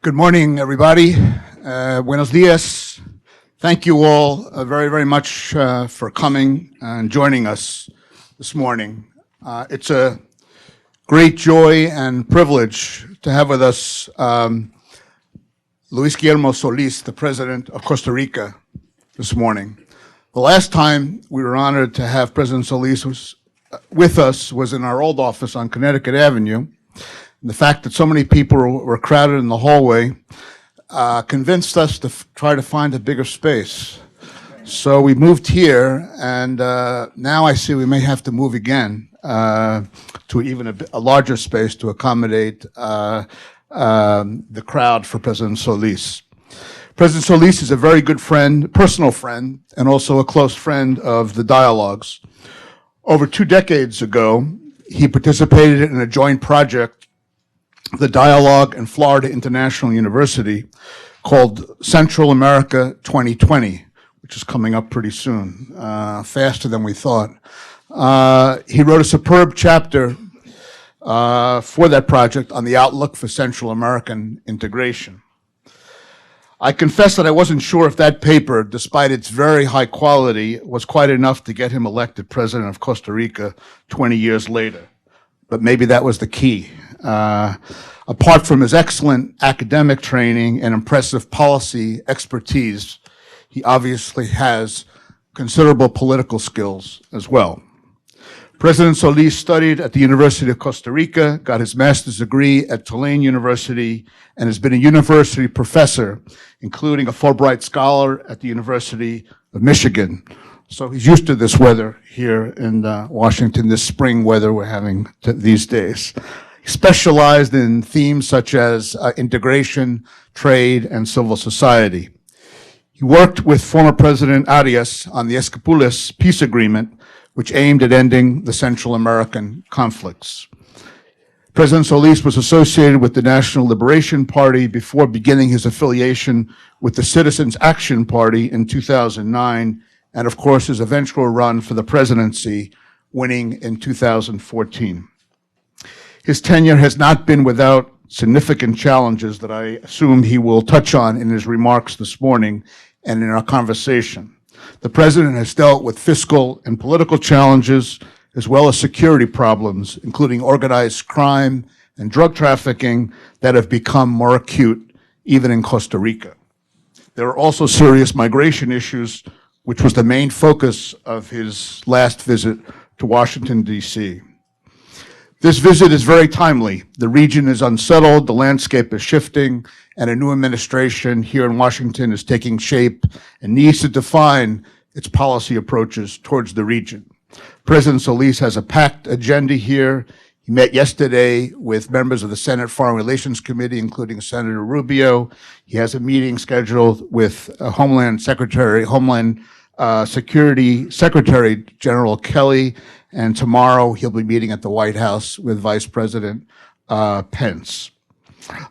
Good morning, everybody. Buenos dias. Thank you all very, very much for coming and joining us this morning. It's a great joy and privilege to have with us Luis Guillermo Solís, the President of Costa Rica, this morning. The last time we were honored to have President Solís with us was in our old office on Connecticut Avenue. The fact that so many people were crowded in the hallway convinced us to try to find a bigger space. So we moved here, and now I see we may have to move again to even a larger space to accommodate the crowd for President Solís. President Solís is a very good friend, personal friend, and also a close friend of the dialogues. Over 2 decades ago, he participated in a joint project, the Dialogue in Florida International University, called Central America 2020, which is coming up pretty soon, faster than we thought. He wrote a superb chapter for that project on the outlook for Central American integration. I confess that I wasn't sure if that paper, despite its very high quality, was quite enough to get him elected President of Costa Rica 20 years later. But maybe that was the key. Apart from his excellent academic training and impressive policy expertise, he obviously has considerable political skills as well. President Solís studied at the University of Costa Rica, got his master's degree at Tulane University, and has been a university professor, including a Fulbright scholar at the University of Michigan. So he's used to this weather here in Washington, this spring weather we're having these days. He specialized in themes such as integration, trade, and civil society. He worked with former President Arias on the Esquipulas peace agreement, which aimed at ending the Central American conflicts. President Solís was associated with the National Liberation Party before beginning his affiliation with the Citizens Action Party in 2009, and of course his eventual run for the presidency, winning in 2014. His tenure has not been without significant challenges that I assume he will touch on in his remarks this morning and in our conversation. The president has dealt with fiscal and political challenges, as well as security problems, including organized crime and drug trafficking that have become more acute even in Costa Rica. There are also serious migration issues, which was the main focus of his last visit to Washington, D.C. This visit is very timely. The region is unsettled, the landscape is shifting, and a new administration here in Washington is taking shape and needs to define its policy approaches towards the region. President Solís has a packed agenda here. He met yesterday with members of the Senate Foreign Relations Committee, including Senator Rubio. He has a meeting scheduled with Homeland Security Secretary General Kelly, and tomorrow he'll be meeting at the White House with Vice President Pence.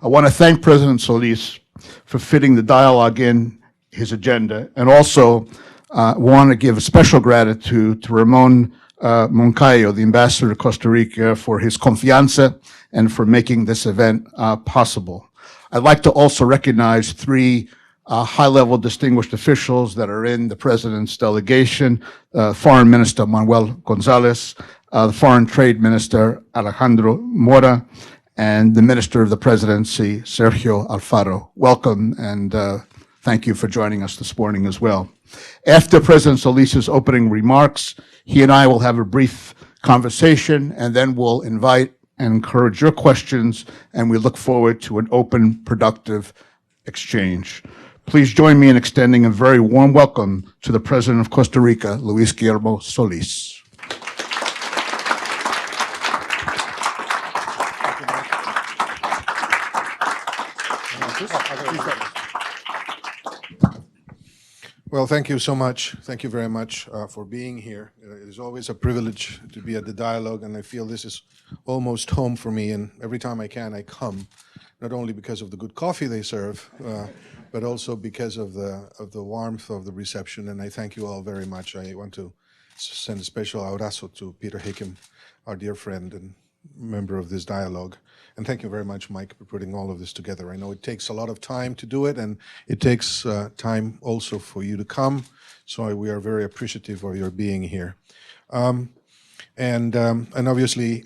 I want to thank President Solís for fitting the dialogue in his agenda, and also want to give a special gratitude to Ramon Moncayo, the ambassador to Costa Rica, for his confianza and for making this event possible. I'd like to also recognize 3 high-level distinguished officials that are in the president's delegation: Foreign Minister Manuel Gonzalez, the Foreign Trade Minister Alejandro Mora, and the Minister of the Presidency, Sergio Alfaro. Welcome, and thank you for joining us this morning as well. After President Solís's opening remarks, he and I will have a brief conversation, and then we'll invite and encourage your questions, and we look forward to an open, productive exchange. Please join me in extending a very warm welcome to the President of Costa Rica, Luis Guillermo Solís. Well, thank you so much. Thank you very much for being here. It is always a privilege to be at the dialogue, and I feel this is almost home for me, and every time I can, I come. not only because of the good coffee they serve, but also because of the warmth of the reception. And I thank you all very much. I want to send a special abrazo to Peter Hickam, our dear friend and member of this dialogue. And thank you very much, Mike, for putting all of this together. I know it takes a lot of time to do it, and it takes time also for you to come. So we are very appreciative of your being here. And obviously,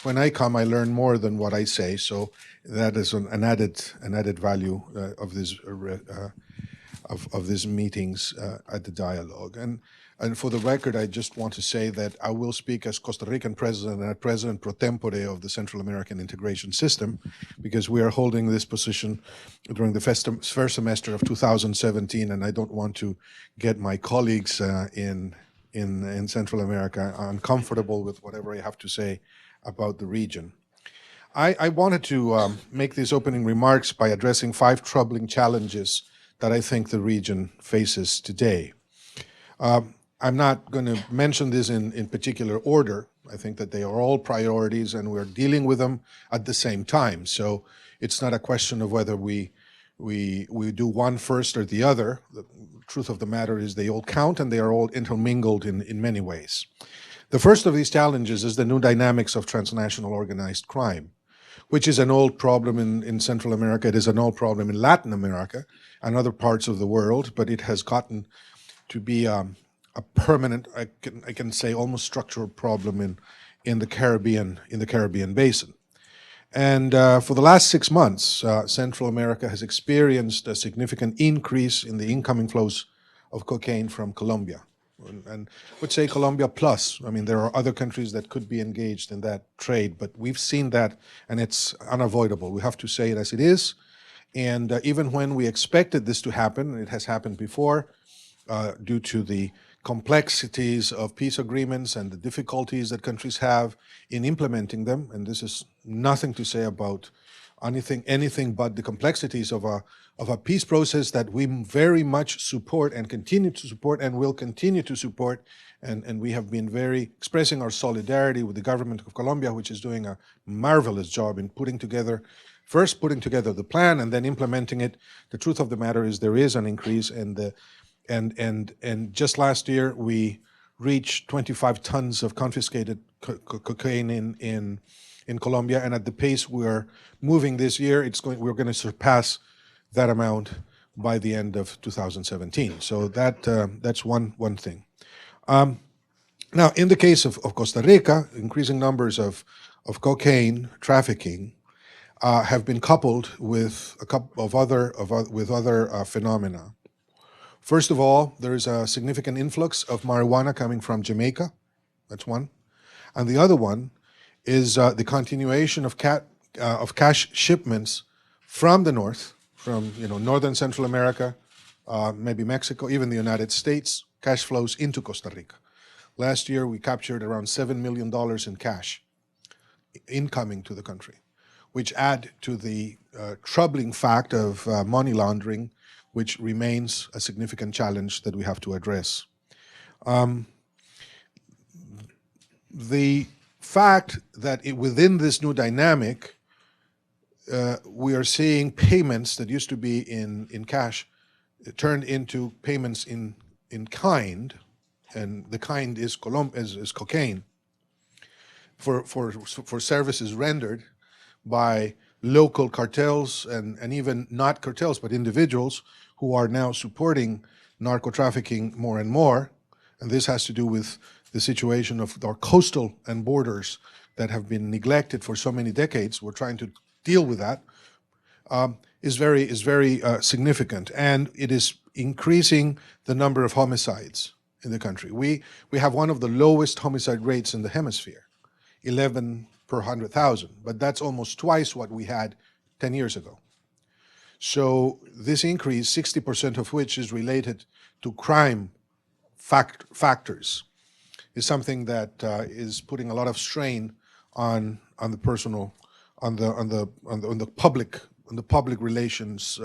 when I come, I learn more than what I say. So that is an added value of these meetings at the dialogue. And for the record, I just want to say that I will speak as Costa Rican president and president pro tempore of the Central American Integration System, because we are holding this position during the first semester of 2017, and I don't want to get my colleagues in Central America uncomfortable with whatever I have to say about the region. I wanted to make these opening remarks by addressing 5 troubling challenges that I think the region faces today. I'm not going to mention this in particular order. I think that they are all priorities and we're dealing with them at the same time. So it's not a question of whether we do one first or the other. The truth of the matter is they all count and they are all intermingled in many ways. The first of these challenges is the new dynamics of transnational organized crime, which is an old problem in Central America. It is an old problem in Latin America and other parts of the world, but it has gotten to be a permanent, I can say almost structural problem in the Caribbean basin. And for the last 6 months, Central America has experienced a significant increase in the incoming flows of cocaine from Colombia. And I would say Colombia plus. I mean, there are other countries that could be engaged in that trade, but we've seen that and it's unavoidable. We have to say it as it is. And even when we expected this to happen, it has happened before, due to the complexities of peace agreements and the difficulties that countries have in implementing them, and this is nothing to say about anything but the complexities of a peace process that we very much support and continue to support and will continue to support, and we have been expressing our solidarity with the government of Colombia, which is doing a marvelous job in putting together the plan and then implementing it. The truth of the matter is there is an increase in the And just last year, we reached 25 tons of confiscated cocaine in Colombia, and at the pace we're moving this year, we're going to surpass that amount by the end of 2017. So that's one thing. Now, in the case of Costa Rica, increasing numbers of cocaine trafficking have been coupled with a couple of other phenomena. First of all, there is a significant influx of marijuana coming from Jamaica. That's one. And the other one is the continuation of cash shipments from the north, from northern Central America, maybe Mexico, even the United States, cash flows into Costa Rica. Last year, we captured around $7 million in cash incoming to the country, which add to the troubling fact of money laundering, which remains a significant challenge that we have to address. The fact that within this new dynamic, we are seeing payments that used to be in cash turned into payments in kind, and the kind is cocaine, for services rendered by local cartels and even not cartels, but individuals who are now supporting narco-trafficking more and more. And this has to do with the situation of our coastal and borders that have been neglected for so many decades. We're trying to deal with that. Is very significant, and it is increasing the number of homicides in the country. We have one of the lowest homicide rates in the hemisphere, 11 per 100,000, but that's almost twice what we had 10 years ago. So this increase, 60% of which is related to crime factors, is something that is putting a lot of strain on the personal, on the public relations,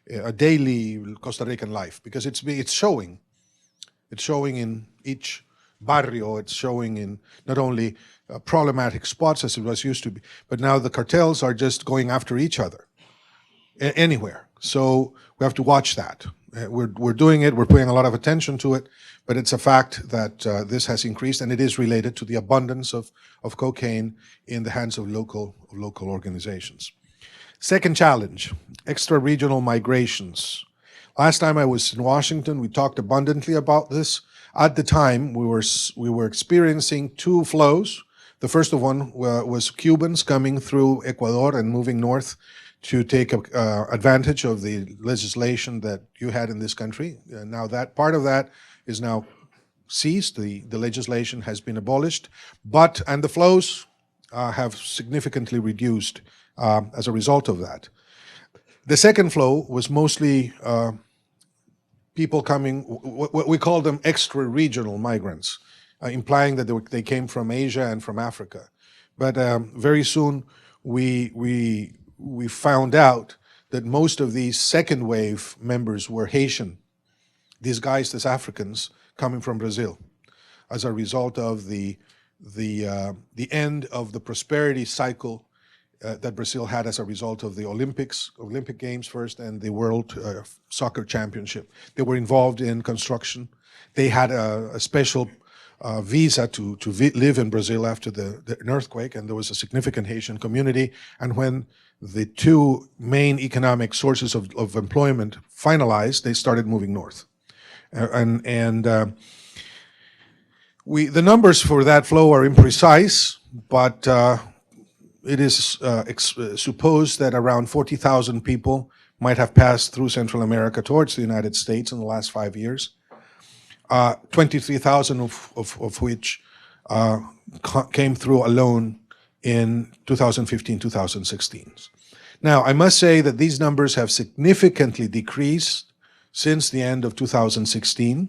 a daily Costa Rican life, because it's showing in each barrio. It's showing in not only problematic spots as it was used to be, but now the cartels are just going after each other anywhere. So we have to watch that. We're doing it, we're paying a lot of attention to it, but it's a fact that this has increased, and it is related to the abundance of cocaine in the hands of local organizations. Second challenge, extra-regional migrations. Last time I was in Washington, we talked abundantly about this. At the time, we were experiencing two flows. The first of one was Cubans coming through Ecuador and moving north to take advantage of the legislation that you had in this country. Now that part of that is now ceased. The legislation has been abolished, and the flows have significantly reduced as a result of that. The second flow was mostly people coming, what we call them extra-regional migrants, implying that they came from Asia and from Africa. But very soon we found out that most of these second wave members were Haitian, disguised as Africans coming from Brazil, as a result of the end of the prosperity cycle that Brazil had as a result of the Olympic Games first, and the World Soccer Championship. They were involved in construction. They had a special visa to live in Brazil after the earthquake, and there was a significant Haitian community. And when the two main economic sources of employment finalized, they started moving north. The numbers for that flow are imprecise, but it is supposed that around 40,000 people might have passed through Central America towards the United States in the last 5 years. 23,000 of which came through alone in 2015, 2016. Now, I must say that these numbers have significantly decreased since the end of 2016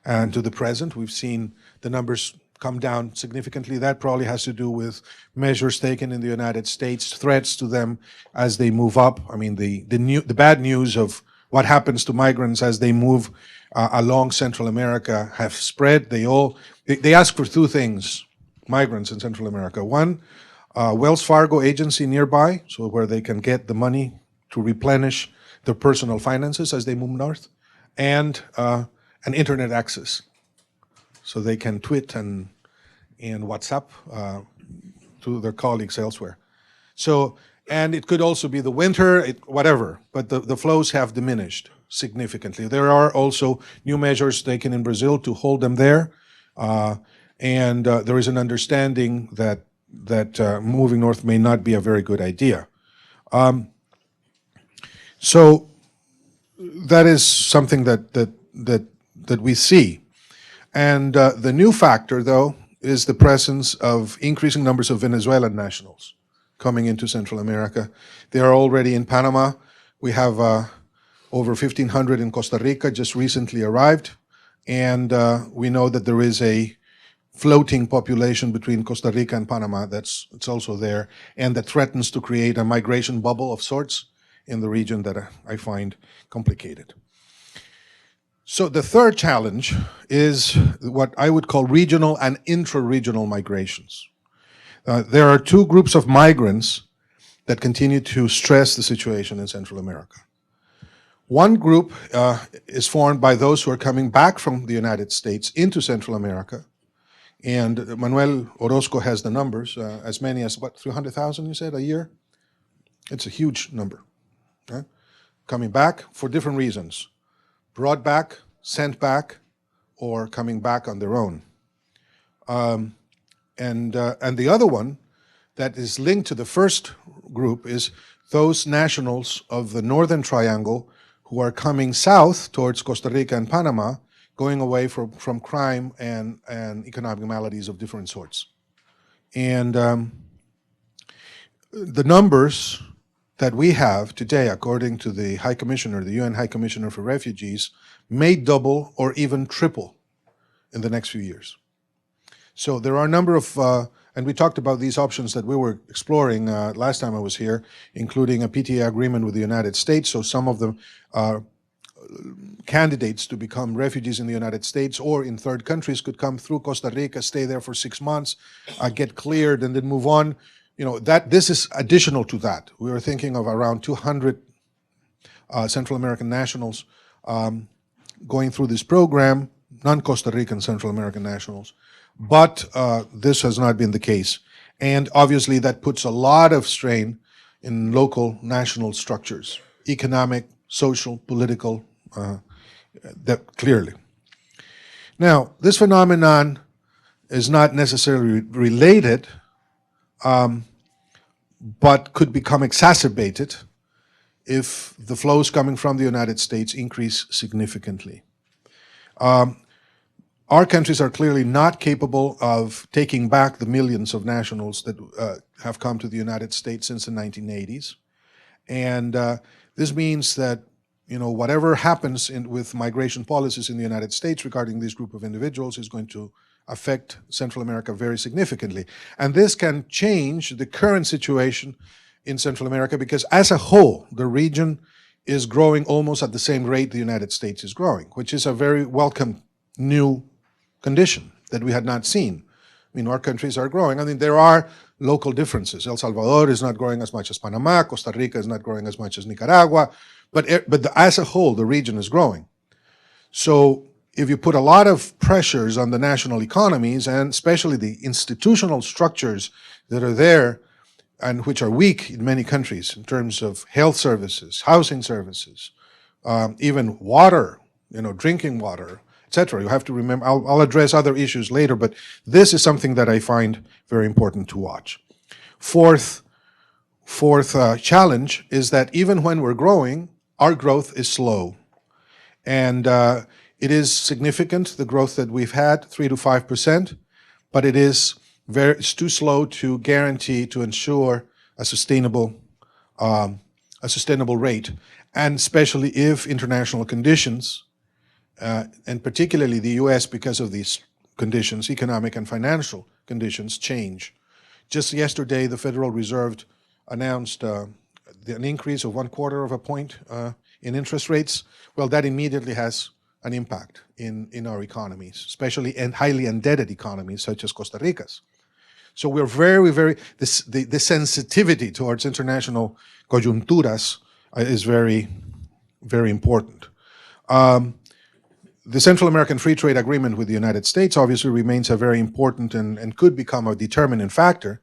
and to the present. We've seen the numbers come down significantly. That probably has to do with measures taken in the United States, threats to them as they move up. I mean, the bad news of what happens to migrants as they move along Central America have spread. They ask for two things, migrants in Central America. One, Wells Fargo agency nearby, so where they can get the money to replenish their personal finances as they move north, and an internet access, so they can tweet and WhatsApp to their colleagues elsewhere. So, and it could also be the winter, whatever, but the flows have diminished significantly. There are also new measures taken in Brazil to hold them there, and there is an understanding that moving north may not be a very good idea. So that is something that we see. And the new factor, though, is the presence of increasing numbers of Venezuelan nationals coming into Central America. They are already in Panama. We have over 1,500 in Costa Rica, just recently arrived. And we know that there is a floating population between Costa Rica and Panama it's also there, and that threatens to create a migration bubble of sorts in the region that I find complicated. So the third challenge is what I would call regional and intra-regional migrations. There are two groups of migrants that continue to stress the situation in Central America. One group is formed by those who are coming back from the United States into Central America, and Manuel Orozco has the numbers, as many as, what, 300,000, you said, a year? It's a huge number, right? Coming back for different reasons. Brought back, sent back, or coming back on their own. And the other one that is linked to the first group is those nationals of the Northern Triangle who are coming south towards Costa Rica and Panama, going away from crime and economic maladies of different sorts. And the numbers that we have today, according to the High Commissioner, the UN High Commissioner for Refugees, may double or even triple in the next few years. So there are a number of, and we talked about these options that we were exploring last time I was here, including a PTA agreement with the United States. So some of the candidates to become refugees in the United States or in third countries could come through Costa Rica, stay there for 6 months, get cleared, and then move on. This is additional to that. We were thinking of around 200 Central American nationals going through this program, non-Costa Rican Central American nationals, but this has not been the case. And obviously that puts a lot of strain in local national structures, economic, social, political, that clearly. Now, this phenomenon is not necessarily related, but could become exacerbated if the flows coming from the United States increase significantly. Our countries are clearly not capable of taking back the millions of nationals that have come to the United States since the 1980s. And this means that whatever happens with migration policies in the United States regarding this group of individuals is going to affect Central America very significantly. And this can change the current situation in Central America because as a whole, the region is growing almost at the same rate the United States is growing, which is a very welcome new condition that we had not seen. Our countries are growing. There are local differences. El Salvador is not growing as much as Panama. Costa Rica is not growing as much as Nicaragua. But as a whole, the region is growing. So if you put a lot of pressures on the national economies, and especially the institutional structures that are there, and which are weak in many countries in terms of health services, housing services, even water, drinking water, etc. You have to remember, I'll address other issues later, but this is something that I find very important to watch. Fourth challenge is that even when we're growing, our growth is slow. And it is significant, the growth that we've had, 3 to 5%, but it's too slow to guarantee, to ensure a sustainable rate, and especially if international conditions, and particularly the US, because of these conditions, economic and financial conditions, change. Just yesterday, the Federal Reserve announced an increase of 1/4 point in interest rates. Well, that immediately has an impact in our economies, especially in highly indebted economies such as Costa Rica's. So we're the sensitivity towards international coyunturas is very, very important. The Central American Free Trade Agreement with the United States obviously remains a very important and could become a determining factor,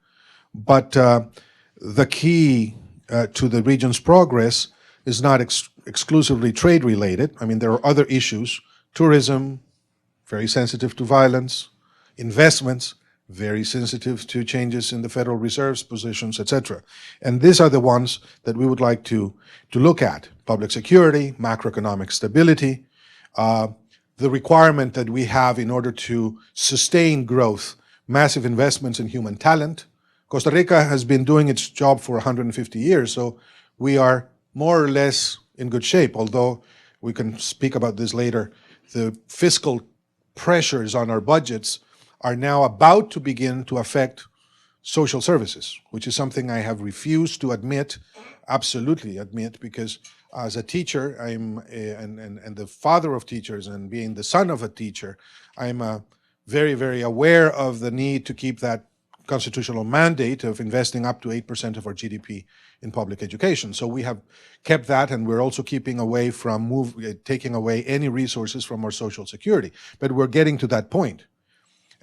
but the key to the region's progress is not exclusively trade related. There are other issues: tourism, very sensitive to violence; investments, very sensitive to changes in the Federal Reserve's positions, etc. And these are the ones that we would like to look at: public security, macroeconomic stability, the requirement that we have in order to sustain growth, massive investments in human talent. Costa Rica has been doing its job for 150 years, so we are more or less in good shape, although we can speak about this later. The fiscal pressures on our budgets are now about to begin to affect social services, which is something I have refused to absolutely admit, because as a teacher, and the father of teachers, and being the son of a teacher, I'm very, very aware of the need to keep that constitutional mandate of investing up to 8% of our GDP in public education. So we have kept that, and we're also keeping away from taking away any resources from our social security. But we're getting to that point.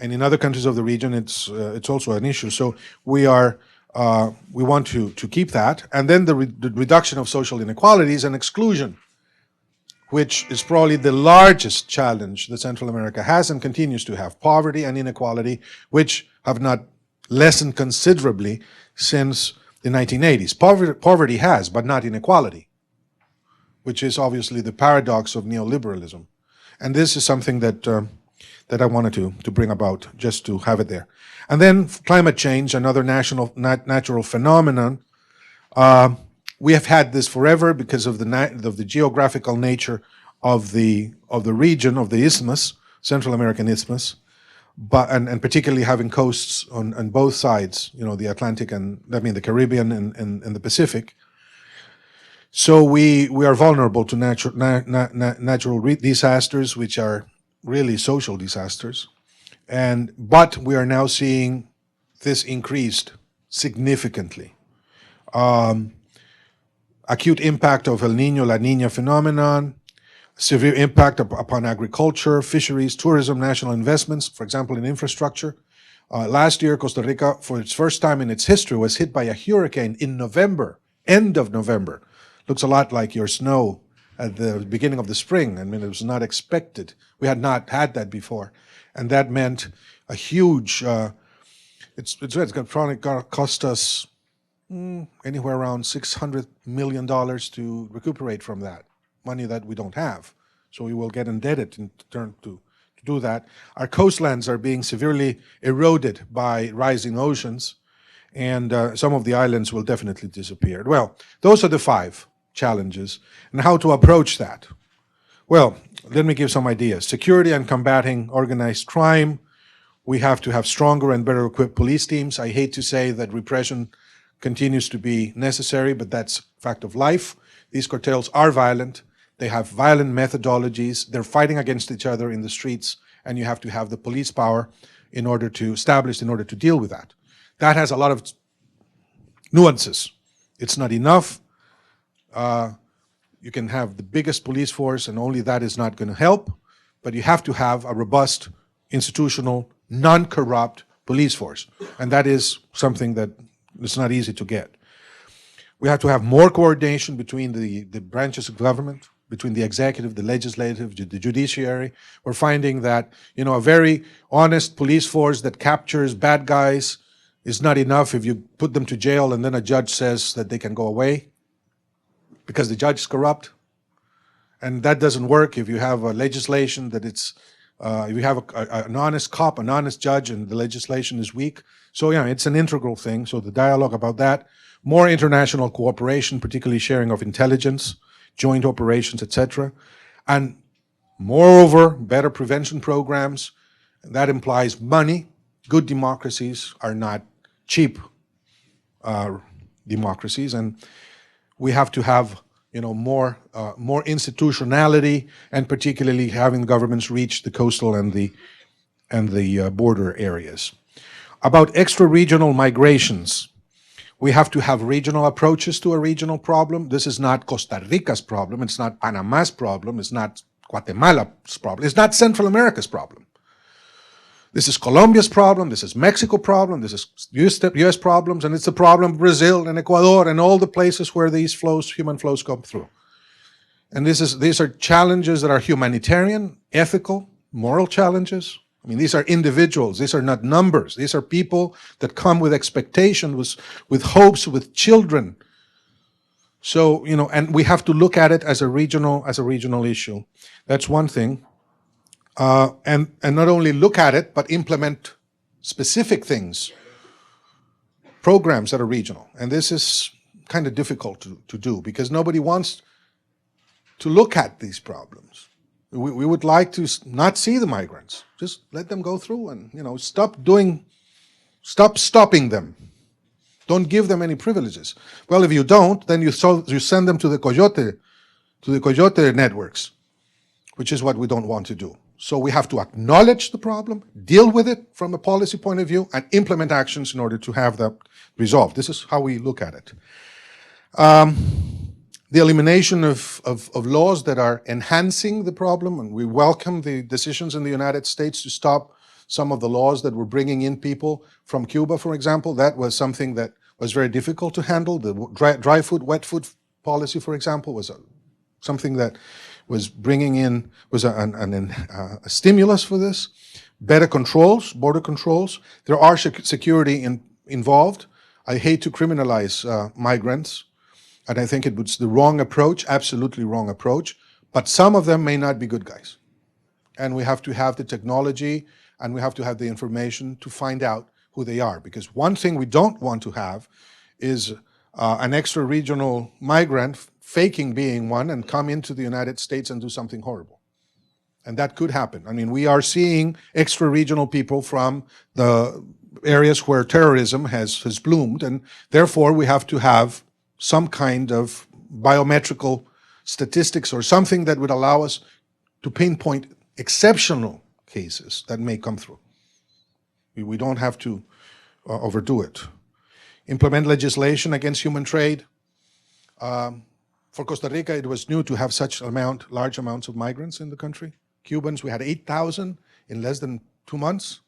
And in other countries of the region, it's also an issue. So we want to keep that. And then the reduction of social inequalities and exclusion, which is probably the largest challenge that Central America has and continues to have. Poverty and inequality, which have not lessened considerably since the 1980s. Poverty has, but not inequality, which is obviously the paradox of neoliberalism. And this is something that I wanted to bring about, just to have it there. And then climate change, another natural phenomenon. We have had this forever because of the geographical nature of the region, of the isthmus, Central American isthmus, and particularly having coasts on both sides, the Atlantic the Caribbean and the Pacific. So we are vulnerable to natural disasters, which are really social disasters. But we are now seeing this increased significantly. Acute impact of El Niño, La Niña phenomenon, severe impact upon agriculture, fisheries, tourism, national investments, for example, in infrastructure. Last year, Costa Rica, for its first time in its history, was hit by a hurricane in November, end of November. Looks a lot like your snow at the beginning of the spring. I mean, it was not expected. We had not had that before. And that meant a huge, it's going to cost us anywhere around $600 million to recuperate from that, money that we don't have. So we will get indebted in turn to do that. Our coastlands are being severely eroded by rising oceans, and some of the islands will definitely disappear. Well, those are the 5 challenges. And how to approach that? Well, let me give some ideas. Security and combating organized crime. We have to have stronger and better equipped police teams. I hate to say that repression continues to be necessary, but that's a fact of life. These cartels are violent. They have violent methodologies. They're fighting against each other in the streets, and you have to have the police power in order to deal with that. That has a lot of nuances. It's not enough. You can have the biggest police force, and only that is not going to help, but you have to have a robust, institutional, non-corrupt police force, and that is something that is not easy to get. We have to have more coordination between the branches of government, between the executive, the legislative, the judiciary. We're finding that, a very honest police force that captures bad guys is not enough if you put them to jail and then a judge says that they can go away because the judge is corrupt. And that doesn't work if you have a legislation that if you have an honest cop, an honest judge, and the legislation is weak. So yeah, it's an integral thing. So the dialogue about that, more international cooperation, particularly sharing of intelligence, joint operations, etc. And moreover, better prevention programs. That implies money. Good democracies are not cheap democracies, and we have to have more institutionality, and particularly having governments reach the coastal and the border areas. About extra-regional migrations, we have to have regional approaches to a regional problem. This is not Costa Rica's problem. It's not Panama's problem. It's not Guatemala's problem. It's not Central America's problem. This is Colombia's problem. This is Mexico's problem. This is U.S. problems, and it's the problem of Brazil and Ecuador and all the places where these human flows come through. And these are challenges that are humanitarian, ethical, moral challenges. I mean, these are individuals. These are not numbers. These are people that come with expectations, with hopes, with children. So, and we have to look at it as a regional issue. That's one thing. And not only look at it, but implement specific things, programs that are regional. And this is kind of difficult to do because nobody wants to look at these problems. We would like to not see the migrants. Just let them go through and, stop stopping them. Don't give them any privileges. Well, if you don't, then you send them to the coyote networks, which is what we don't want to do. So we have to acknowledge the problem, deal with it from a policy point of view, and implement actions in order to have that resolved. This is how we look at it. The elimination of laws that are enhancing the problem, and we welcome the decisions in the United States to stop some of the laws that were bringing in people from Cuba, for example. That was something that was very difficult to handle. The dry food, wet food policy, for example, was something that was bringing in, was a stimulus for this. Better controls, border controls. There are security involved. I hate to criminalize migrants, and I think it was the wrong approach, absolutely wrong approach, but some of them may not be good guys. And we have to have the technology and we have to have the information to find out who they are. Because one thing we don't want to have is an extra-regional migrant faking being one and come into the United States and do something horrible. And that could happen. I mean, we are seeing extra-regional people from the areas where terrorism has bloomed, and therefore we have to have some kind of biometrical statistics or something that would allow us to pinpoint exceptional cases that may come through. We don't have to overdo it. Implement legislation against human trade. For Costa Rica, it was new to have such large amounts of migrants in the country. Cubans, we had 8,000 in less than 2 months.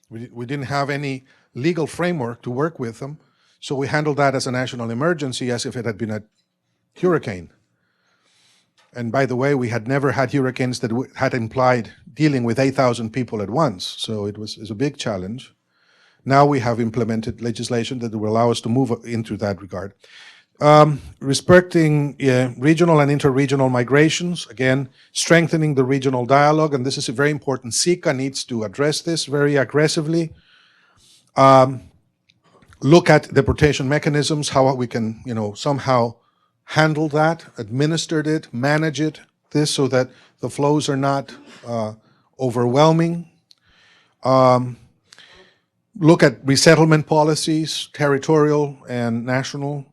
We didn't have any legal framework to work with them, so we handled that as a national emergency as if it had been a hurricane. And by the way, we had never had hurricanes that had implied dealing with 8,000 people at once, so it was a big challenge. Now we have implemented legislation that will allow us to move into that regard. Respecting regional and interregional migrations, again, strengthening the regional dialogue, and this is very important. SICA needs to address this very aggressively. Look at deportation mechanisms, how we can, somehow handle that, administered it, manage it, so that the flows are not overwhelming. Look at resettlement policies, territorial and national.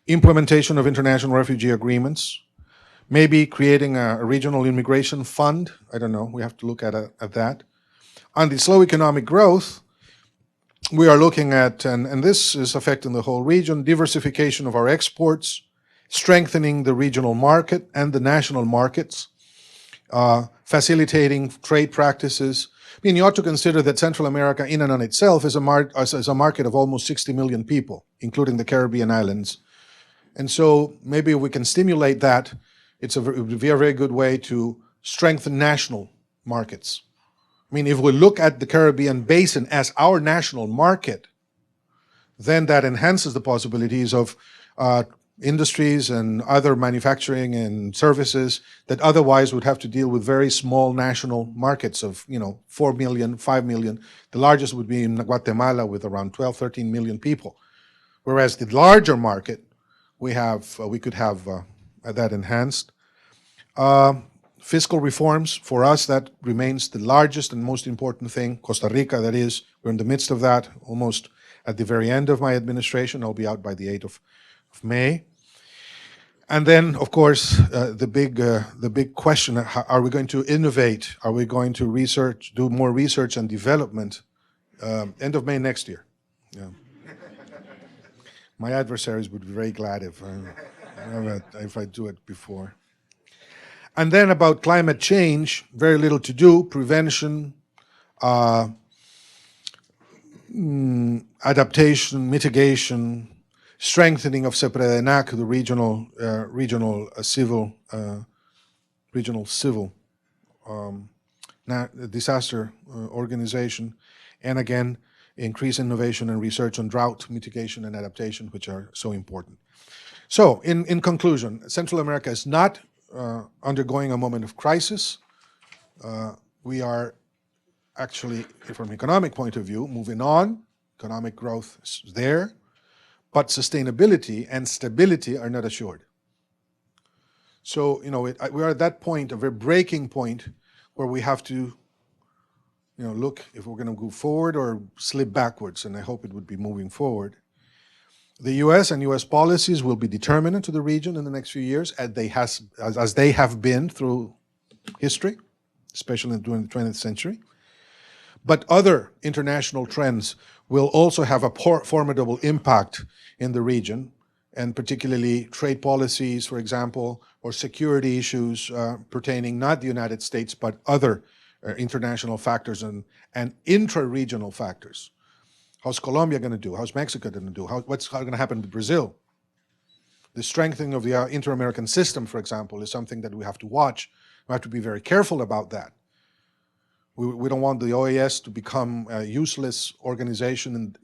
Implementation of international refugee agreements, maybe creating a regional immigration fund. I don't know, we have to look at that. On the slow economic growth, we are looking at, and this is affecting the whole region, diversification of our exports, strengthening the regional market and the national markets, facilitating trade practices. I mean, you ought to consider that Central America in and on itself is a market of almost 60 million people, including the Caribbean islands. And so maybe we can stimulate that. It would be a very good way to strengthen national markets. I mean, if we look at the Caribbean basin as our national market, then that enhances the possibilities of industries and other manufacturing and services that otherwise would have to deal with very small national markets of 4 million, 5 million. The largest would be in Guatemala with around 12, 13 million people. Whereas the larger market, we could have that enhanced. Fiscal reforms, for us, that remains the largest and most important thing. Costa Rica, that is, we're in the midst of that, almost at the very end of my administration. I'll be out by the 8th of May. And then, of course, the big question, are we going to innovate? Are we going to do more research and development? End of May next year. Yeah. My adversaries would be very glad if I do it before. And then about climate change, very little to do. Prevention, adaptation, mitigation, strengthening of CEPREDENAC, the regional civil disaster organization, and again, increase innovation and research on drought mitigation and adaptation, which are so important. So, in conclusion, Central America is not undergoing a moment of crisis. We are actually, from an economic point of view, moving on. Economic growth is there, but sustainability and stability are not assured. So, we are at that point, a very breaking point, where we have to look if we're going to go forward or slip backwards, and I hope it would be moving forward. The U.S. and U.S. policies will be determinant to the region in the next few years, as they have been through history, especially during the 20th century. But other international trends will also have a formidable impact in the region, and particularly trade policies, for example, or security issues pertaining not the United States, but other international factors and intra-regional factors. How's Colombia going to do? How's Mexico going to do? What's going to happen to Brazil? The strengthening of the inter-American system, for example, is something that we have to watch. We have to be very careful about that. We don't want the OAS to become a useless organization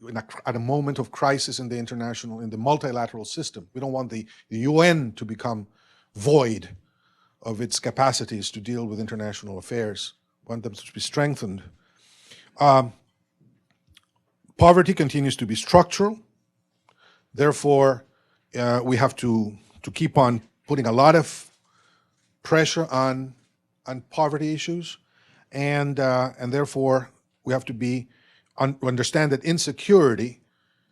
at a moment of crisis in the multilateral system. We don't want the UN to become void of its capacities to deal with international affairs. We want them to be strengthened. Poverty continues to be structural. Therefore, we have to keep on putting a lot of pressure on poverty issues. And therefore, we have to understand that insecurity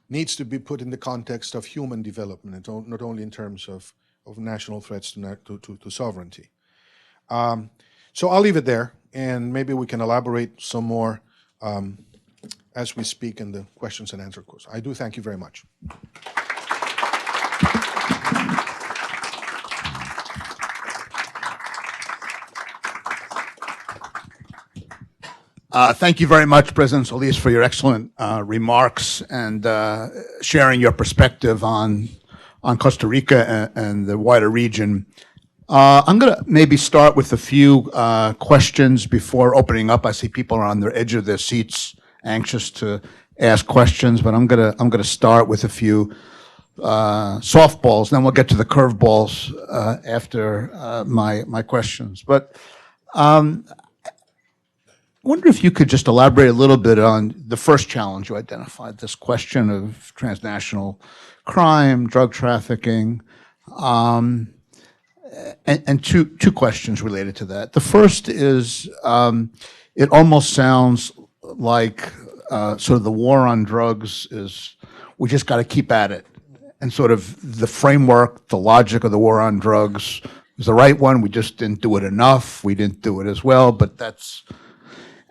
needs to be put in the context of human development, not only in terms of national threats to sovereignty. So I'll leave it there, and maybe we can elaborate some more as we speak in the questions and answer course. I do thank you very much. Thank you very much, President Solís, for your excellent remarks and sharing your perspective on Costa Rica and the wider region. I'm going to maybe start with a few questions before opening up. I see people are on the edge of their seats, anxious to ask questions, but I'm going to start with a few softballs. Then we'll get to the curveballs after my questions. But I wonder if you could just elaborate a little bit on the first challenge you identified, this question of transnational crime, drug trafficking, and two questions related to that. The first is, it almost sounds like sort of the war on drugs is, we just got to keep at it. And sort of the framework, the logic of the war on drugs is the right one. We just didn't do it enough. We didn't do it as well, but that's...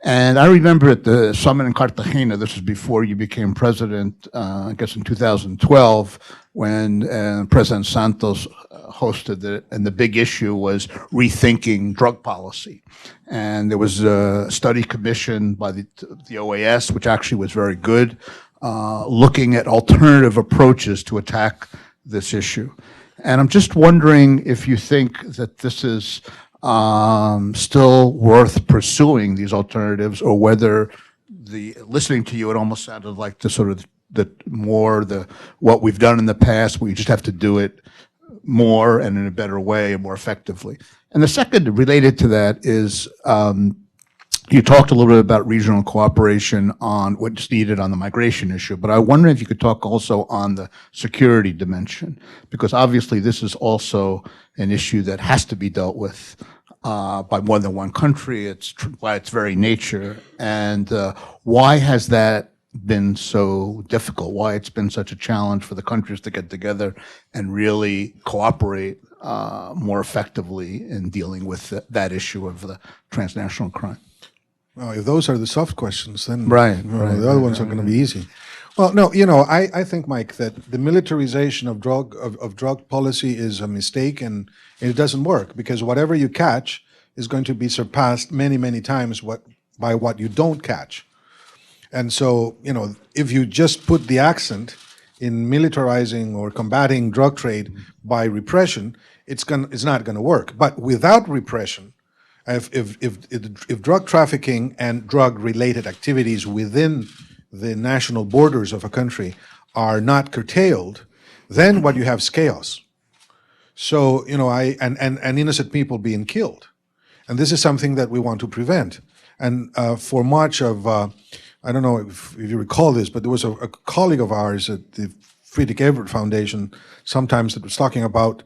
And I remember at the summit in Cartagena, this was before you became president, I guess in 2012, when President Santos hosted it, and the big issue was rethinking drug policy. And there was a study commissioned by the OAS, which actually was very good, looking at alternative approaches to attack this issue. And I'm just wondering if you think that this is still worth pursuing these alternatives, or whether listening to you, it almost sounded like the sort of what we've done in the past, we just have to do it more and in a better way and more effectively. And the second related to that is, you talked a little bit about regional cooperation on what's needed on the migration issue, but I wonder if you could talk also on the security dimension, because obviously this is also an issue that has to be dealt with by more than one country. It's by its very nature. And why has that been so difficult? Why it's been such a challenge for the countries to get together and really cooperate more effectively in dealing with that issue of the transnational crime? Well, if those are the soft questions, then right, the other ones are going to be easy. Well, no, I think, Mike, that the militarization of drug policy is a mistake, and it doesn't work, because whatever you catch is going to be surpassed many, many times by what you don't catch. And so, if you just put the accent in militarizing or combating drug trade by repression, it's not going to work. But without repression, if drug trafficking and drug-related activities within the national borders of a country are not curtailed, then what you have is chaos. So, and innocent people being killed. And this is something that we want to prevent. And for much of, I don't know if you recall this, but there was a colleague of ours at the Friedrich Ebert Foundation sometimes that was talking about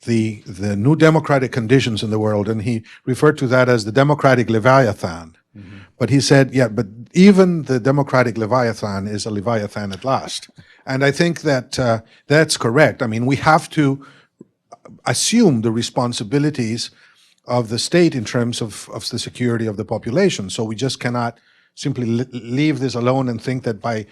the new democratic conditions in the world, and he referred to that as the democratic Leviathan. Mm-hmm. But he said, yeah, but even the democratic Leviathan is a Leviathan at last. And I think that that's correct. I mean, we have to assume the responsibilities of the state in terms of the security of the population. So we just cannot simply leave this alone and think that by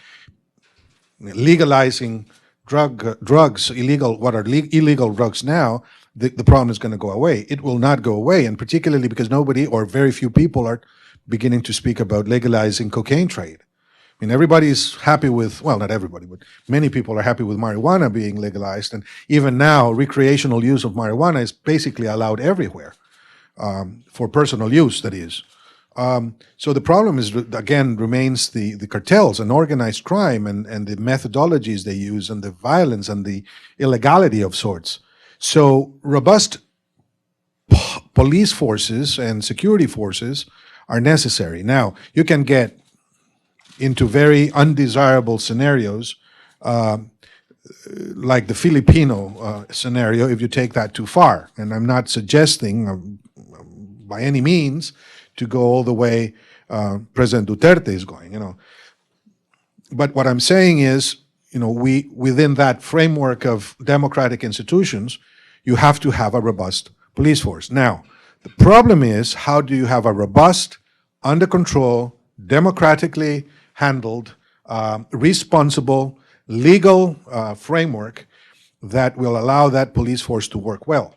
legalizing drugs, illegal drugs now, the problem is going to go away. It will not go away, and particularly because nobody or very few people are beginning to speak about legalizing cocaine trade. I mean, everybody's happy with, well, not everybody, but many people are happy with marijuana being legalized, and even now, recreational use of marijuana is basically allowed everywhere, for personal use, that is. So the problem is, again, remains the cartels and organized crime and the methodologies they use and the violence and the illegality of sorts. So robust police forces and security forces are necessary. Now, you can get into very undesirable scenarios, like the Filipino scenario, if you take that too far. And I'm not suggesting by any means to go all the way President Duterte is going, But what I'm saying is, within that framework of democratic institutions, you have to have a robust police force. Now, the problem is, how do you have a robust, under control, democratically handled, responsible, legal framework that will allow that police force to work well?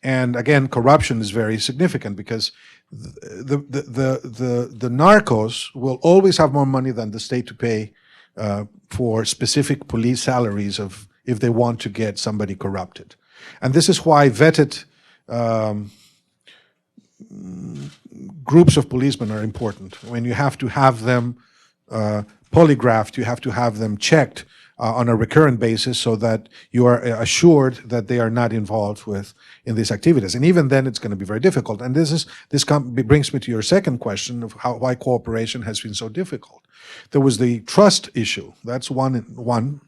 And again, corruption is very significant because the narcos will always have more money than the state to pay for specific police salaries if they want to get somebody corrupted. And this is why vetted groups of policemen are important. When you have to have them polygraphed, you have to have them checked on a recurrent basis so that you are assured that they are not involved in these activities. And even then, it's going to be very difficult. And this brings me to your second question of why cooperation has been so difficult. There was the trust issue. That's one.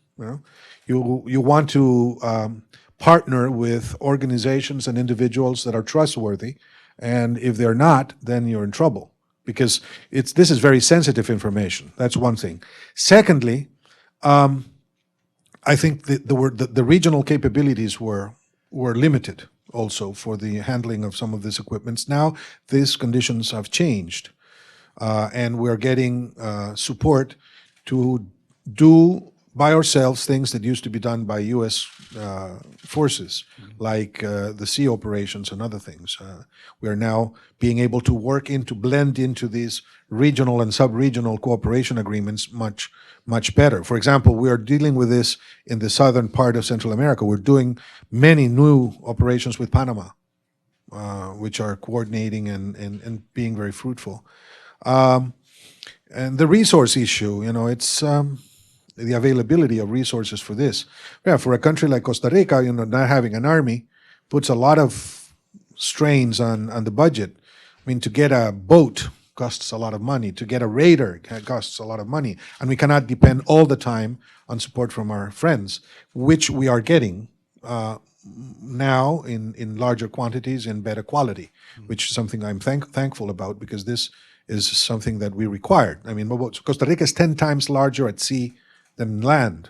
You want to partner with organizations and individuals that are trustworthy, and if they're not, then you're in trouble because this is very sensitive information. That's one thing. Secondly, I think the regional capabilities were limited also for the handling of some of these equipments. Now these conditions have changed, and we're getting support to do by ourselves things that used to be done by U.S. Forces, like the sea operations and other things. We are now being able to blend into these regional and sub-regional cooperation agreements much better. For example, we are dealing with this in the southern part of Central America. We're doing many new operations with Panama, which are coordinating and being very fruitful. And the resource issue, it's the availability of resources for this. Yeah, for a country like Costa Rica, not having an army puts a lot of strains on the budget. I mean, to get a boat costs a lot of money. To get a radar costs a lot of money. And we cannot depend all the time on support from our friends, which we are getting now in larger quantities and better quality, which is something I'm thankful about because this is something that we required. I mean, Costa Rica is 10 times larger at sea than land.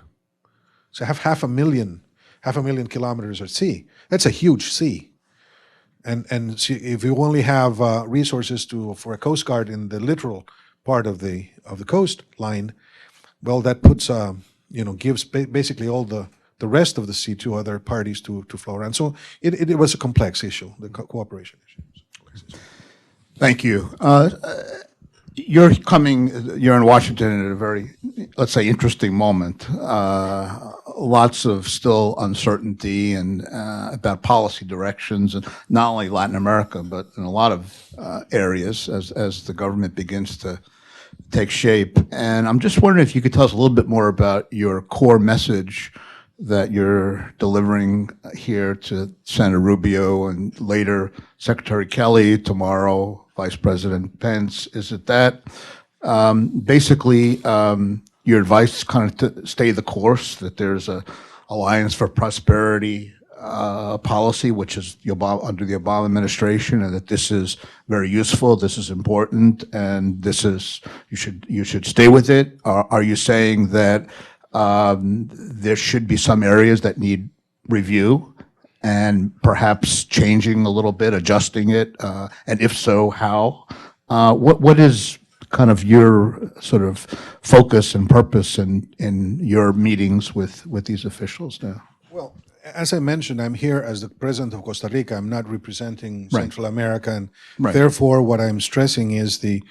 So have half a million kilometers at sea. That's a huge sea. And see, if you only have resources for a coast guard in the littoral part of the coastline, well, that puts gives basically all the rest of the sea to other parties to flow around. So it was a complex issue, the cooperation issue. Thank you. You're in Washington at a very, let's say, interesting moment. Lots of still uncertainty and about policy directions, and not only Latin America, but in a lot of areas as the government begins to take shape. And I'm just wondering if you could tell us a little bit more about your core message that you're delivering here to Senator Rubio and later Secretary Kelly, tomorrow Vice President Pence. Is it that basically your advice kind of to stay the course, that there's a Alliance for Prosperity policy, which is under the Obama administration, and that this is very useful, this is important, and you should stay with it? Are you saying that there should be some areas that need review and perhaps changing a little bit, adjusting it? And if so, how? What is kind of your sort of focus and purpose in your meetings with these officials now? Well, as I mentioned, I'm here as the President of Costa Rica. I'm not representing Central America, and therefore what I'm stressing is the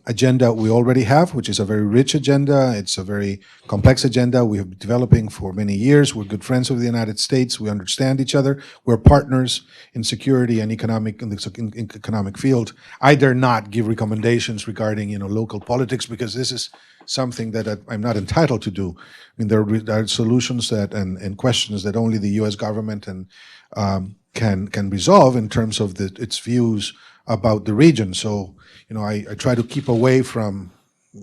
agenda we already have, which is a very rich agenda. It's a very complex agenda we have been developing for many years. We're good friends of the United States. We understand each other. We're partners in security and in the economic field. I dare not give recommendations regarding local politics, because this is something that I'm not entitled to do. I mean, there are solutions and questions that only the U.S. government can resolve in terms of its views about the region. So, I try to keep away from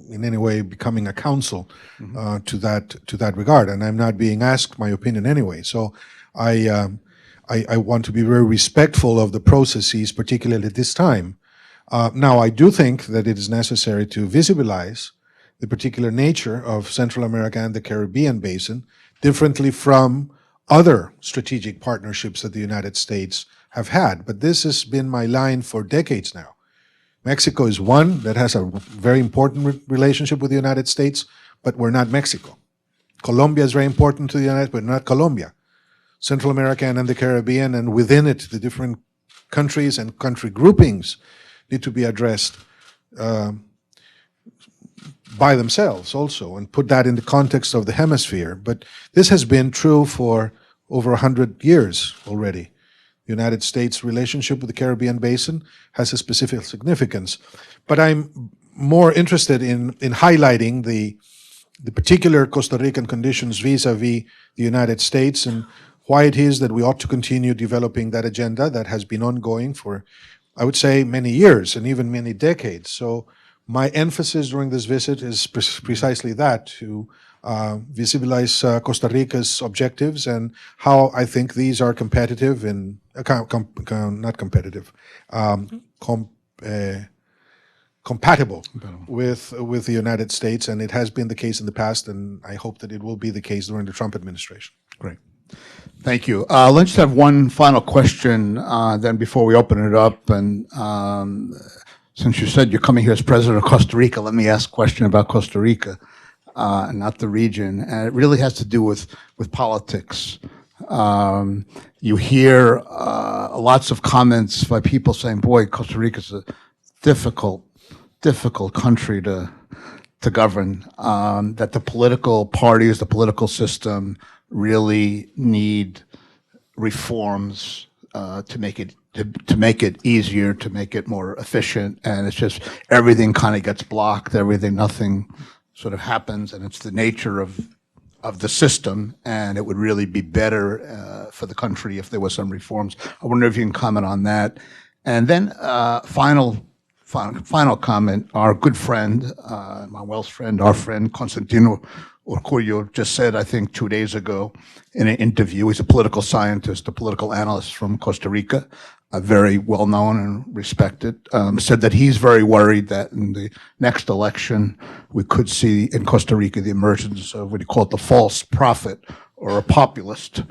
in any way becoming a counsel to that regard, and I'm not being asked my opinion anyway. So, I want to be very respectful of the processes, particularly at this time. Now, I do think that it is necessary to visibilize the particular nature of Central America and the Caribbean basin, differently from other strategic partnerships that the United States have had. But this has been my line for decades now. Mexico is one that has a very important relationship with the United States, but we're not Mexico. Colombia is very important to the United States, but not Colombia. Central America and the Caribbean, and within it, the different countries and country groupings need to be addressed by themselves also, and put that in the context of the hemisphere. But this has been true for over 100 years already. The United States' relationship with the Caribbean basin has a specific significance. But I'm more interested in highlighting the particular Costa Rican conditions vis-a-vis the United States, and why it is that we ought to continue developing that agenda that has been ongoing for, I would say, many years and even many decades. So my emphasis during this visit is precisely that, to visibilize Costa Rica's objectives and how I think these are competitive in, not competitive, compatible with the United States, and it has been the case in the past, and I hope that it will be the case during the Trump administration. Great. Thank you. Let's just have one final question then before we open it up. And since you said you're coming here as president of Costa Rica, let me ask a question about Costa Rica, and not the region. And it really has to do with politics. You hear lots of comments by people saying, boy, Costa Rica is a difficult country to govern, that the political parties, the political system really need reforms to make it easier, to make it more efficient, and it's just everything kind of gets blocked, nothing sort of happens, and it's the nature of the system, and it would really be better for the country if there was some reforms. I wonder if you can comment on that. And then final comment, our good friend, Manuel's friend, our friend, Constantino Urcullo, just said, I think 2 days ago in an interview, he's a political scientist, a political analyst from Costa Rica, very well-known and respected, said that he's very worried that in the next election, we could see in Costa Rica the emergence of what he called the false prophet, or a populist,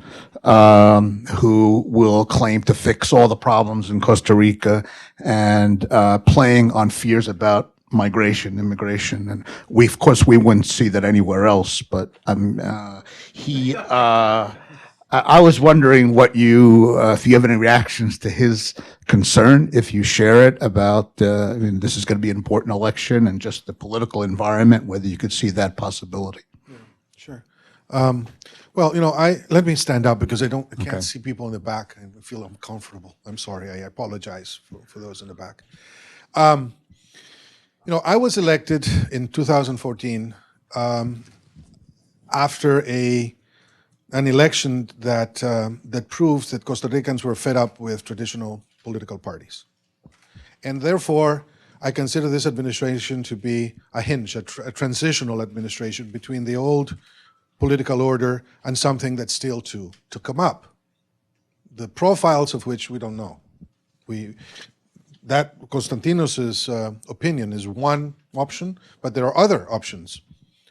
who will claim to fix all the problems in Costa Rica, and playing on fears about migration, immigration, and of course we wouldn't see that anywhere else. But I was wondering what if you have any reactions to his concern, if you share it about. This is going to be an important election, and just the political environment, whether you could see that possibility. Yeah, sure. Well, let me stand up because I can't see people in the back. I feel uncomfortable. I'm sorry. I apologize for those in the back. I was elected in 2014 after an election that proved that Costa Ricans were fed up with traditional political parties. And therefore, I consider this administration to be a hinge, a transitional administration between the old political order and something that's still to come up, the profiles of which we don't know. That Constantinos' opinion is one option, but there are other options.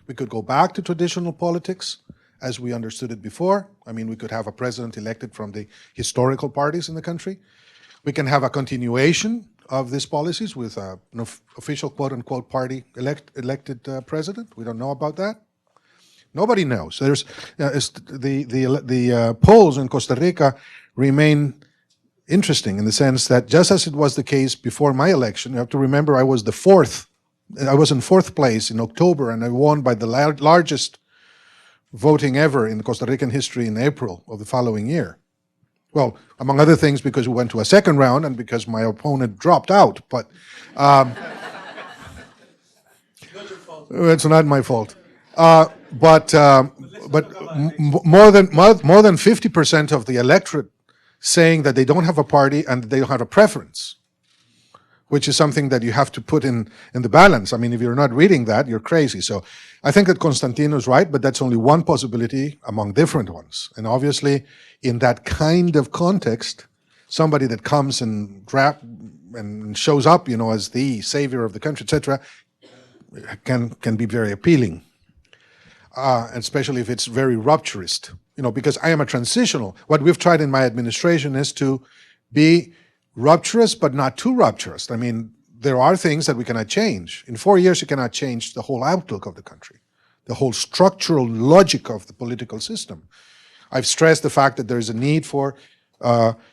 We could go back to traditional politics as we understood it before. We could have a president elected from the historical parties in the country. We can have a continuation of these policies with an official quote-unquote party elected president. We don't know about that. Nobody knows. There's the polls in Costa Rica remain interesting in the sense that just as it was the case before my election, you have to remember I was in fourth place in October, and I won by the largest voting ever in Costa Rican history in April of the following year. Well, among other things, because we went to a second round and because my opponent dropped out, but it's not my fault. But more than 50% of the electorate saying that they don't have a party and they don't have a preference, which is something that you have to put in the balance. If you're not reading that, you're crazy. So I think that Constantino's right, but that's only one possibility among different ones. And obviously, in that kind of context, somebody that comes and shows up, as the savior of the country, etc., can be very appealing, especially if it's very rupturist. Because I am a transitional. What we've tried in my administration is to be rupturous, but not too rupturous. I mean, there are things that we cannot change. In 4 years, you cannot change the whole outlook of the country, the whole structural logic of the political system. I've stressed the fact that there is a need for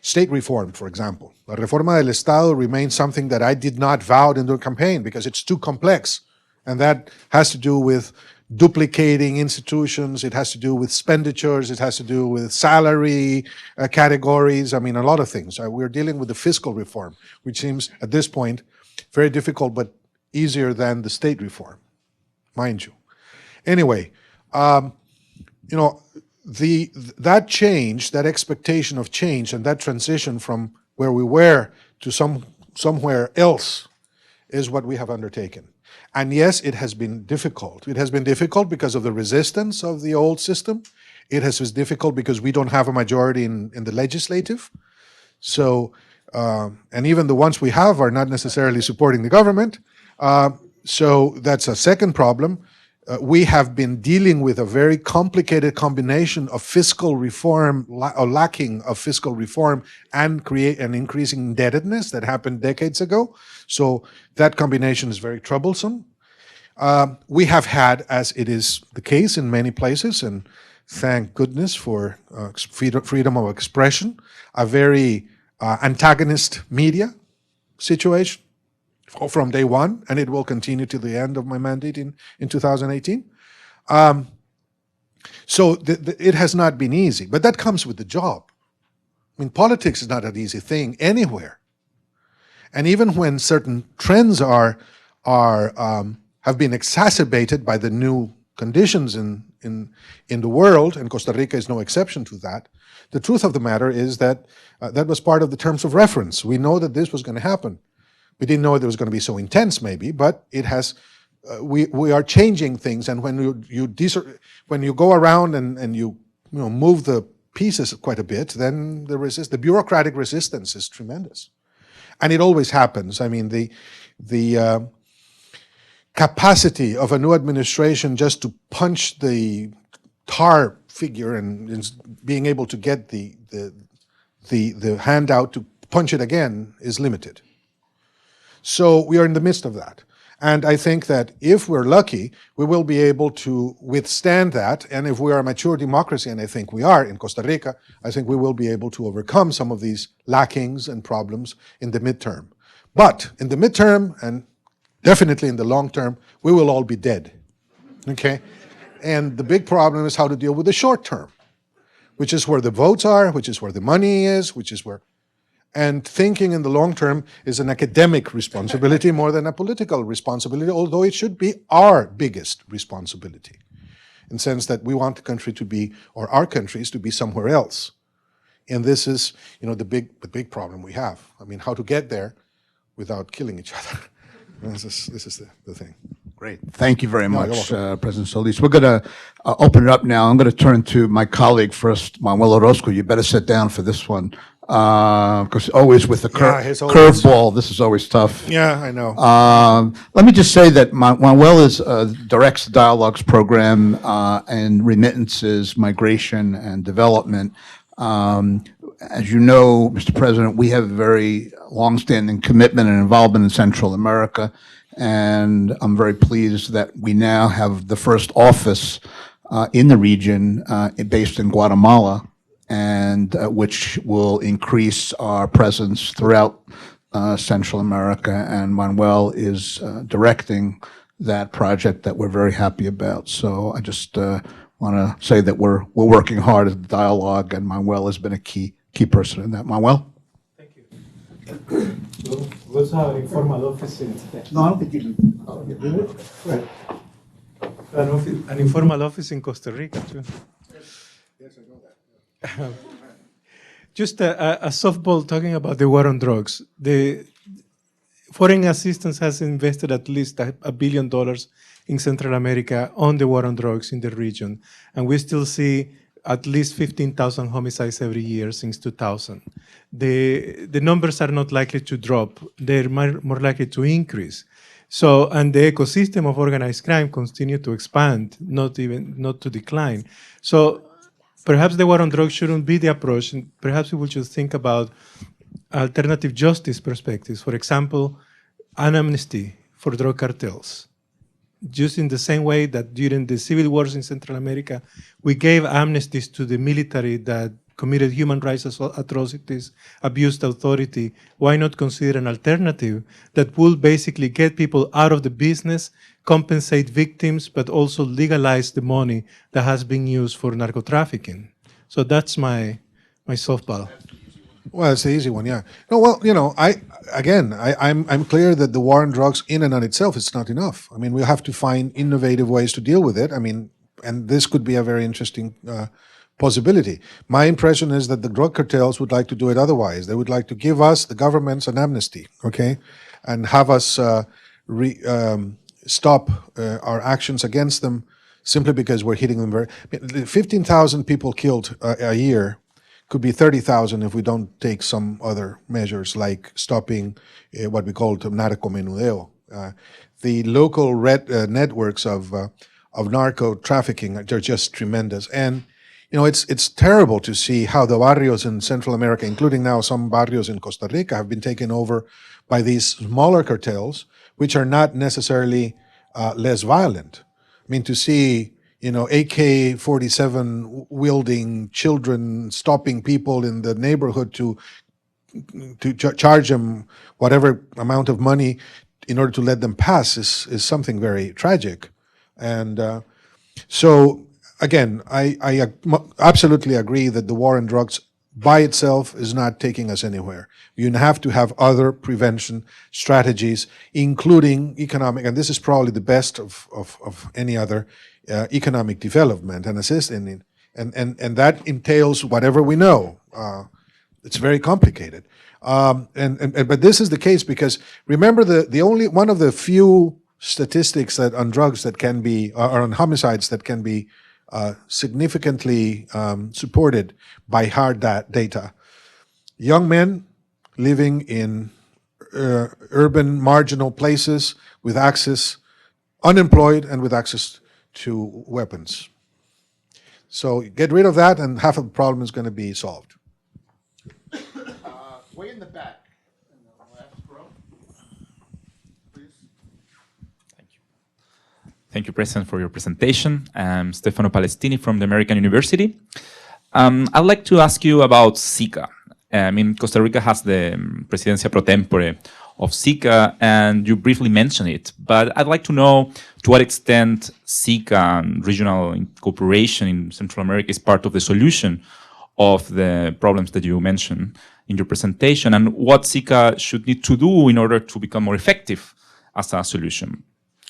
state reform, for example. La reforma del Estado remains something that I did not vow in the campaign because it's too complex. And that has to do with duplicating institutions, it has to do with expenditures, it has to do with salary categories, I mean, a lot of things. We're dealing with the fiscal reform, which seems, at this point, very difficult, but easier than the state reform, mind you. Anyway, that change, that expectation of change, and that transition from where we were to somewhere else is what we have undertaken. And yes, it has been difficult. It has been difficult because of the resistance of the old system. It has been difficult because we don't have a majority in the legislative. So, and even the ones we have are not necessarily supporting the government. So that's a second problem. We have been dealing with a very complicated combination of fiscal reform, or lacking of fiscal reform, and create an increasing indebtedness that happened decades ago. So that combination is very troublesome. We have had, as it is the case in many places, and thank goodness for freedom of expression, a very antagonist media situation from day one, and it will continue to the end of my mandate in 2018. So it has not been easy, but that comes with the job. I mean, politics is not an easy thing anywhere. And even when certain trends have been exacerbated by the new conditions in the world, and Costa Rica is no exception to that, the truth of the matter is that that was part of the terms of reference. We know that this was going to happen. We didn't know it was going to be so intense, maybe, but it has. We are changing things, and when you go around and you move the pieces quite a bit, then the bureaucratic resistance is tremendous, and it always happens. I mean, the capacity of a new administration just to punch the tar figure and being able to get the handout to punch it again is limited. So we are in the midst of that. And I think that if we're lucky, we will be able to withstand that. And if we are a mature democracy, and I think we are in Costa Rica, I think we will be able to overcome some of these lackings and problems in the midterm. But in the midterm, and definitely in the long term, we will all be dead, okay? And the big problem is how to deal with the short term, which is where the votes are, which is where the money is, which is where... And thinking in the long term is an academic responsibility more than a political responsibility, although it should be our biggest responsibility, in the sense that we want the country to be, or our countries to be somewhere else. And this is, the big problem we have. I mean, how to get there without killing each other. This is the thing. Great. Thank you very much, President Solís. We're going to open it up now. I'm going to turn to my colleague first, Manuel Orozco. You better sit down for this one. Because always with the curveball, this is always tough. Yeah, I know. Let me just say that Manuel directs the Dialogues program and remittances, migration, and development. As you know, Mr. President, we have a very longstanding commitment and involvement in Central America, and I'm very pleased that we now have the first office in the region based in Guatemala, and which will increase our presence throughout Central America, and Manuel is directing that project that we're very happy about. So I just want to say that we're working hard at the dialogue, and Manuel has been a key person in that. Manuel? Thank you. We also have an informal office in... No, I don't think you can. An informal office in Costa Rica, too. Yes, I know that. Just a softball talking about the war on drugs. The foreign assistance has invested at least $1 billion in Central America on the war on drugs in the region. And we still see at least 15,000 homicides every year since 2000. The numbers are not likely to drop. They're more likely to increase So, and the ecosystem of organized crime continue to expand, not to decline. So perhaps the war on drugs shouldn't be the approach, and perhaps we should think about alternative justice perspectives. For example, an amnesty for drug cartels. Just in the same way that during the civil wars in Central America, we gave amnesties to the military that committed human rights atrocities, abused authority, why not consider an alternative that will basically get people out of the business, compensate victims, but also legalize the money that has been used for narco-trafficking? So that's my softball. Well, it's the easy one, yeah. No, well, I'm clear that the war on drugs in and on itself is not enough. I mean, we have to find innovative ways to deal with it. I mean, and this could be a very interesting possibility. My impression is that the drug cartels would like to do it otherwise. They would like to give us, the governments, an amnesty, okay, and have us stop our actions against them simply because we're hitting them very. 15,000 people killed a year could be 30,000 if we don't take some other measures like stopping what we call narcomenudeo. The local networks of narco trafficking are just tremendous. And it's terrible to see how the barrios in Central America, including now some barrios in Costa Rica, have been taken over by these smaller cartels, which are not necessarily less violent. I mean, to see AK-47 wielding children stopping people in the neighborhood to charge them whatever amount of money in order to let them pass is something very tragic. And so, again, I absolutely agree that the war on drugs by itself is not taking us anywhere. You have to have other prevention strategies, including economic, and this is probably the best of any other economic development and assist in it. And that entails whatever we know. It's very complicated. But this is the case because remember the only one of the few statistics that on drugs that can be, or on homicides that can be significantly supported by hard data. Young men living in urban marginal places with access, unemployed and with access to weapons. So get rid of that and half of the problem is going to be solved. Way in the back, in the last row, please. Thank you, President, for your presentation. I'm Stefano Palestini from the American University. I'd like to ask you about SICA. I mean, Costa Rica has the presidencia pro tempore of SICA, and you briefly mentioned it, but I'd like to know to what extent SICA and regional cooperation in Central America is part of the solution of the problems that you mentioned in your presentation, and what SICA should need to do in order to become more effective as a solution.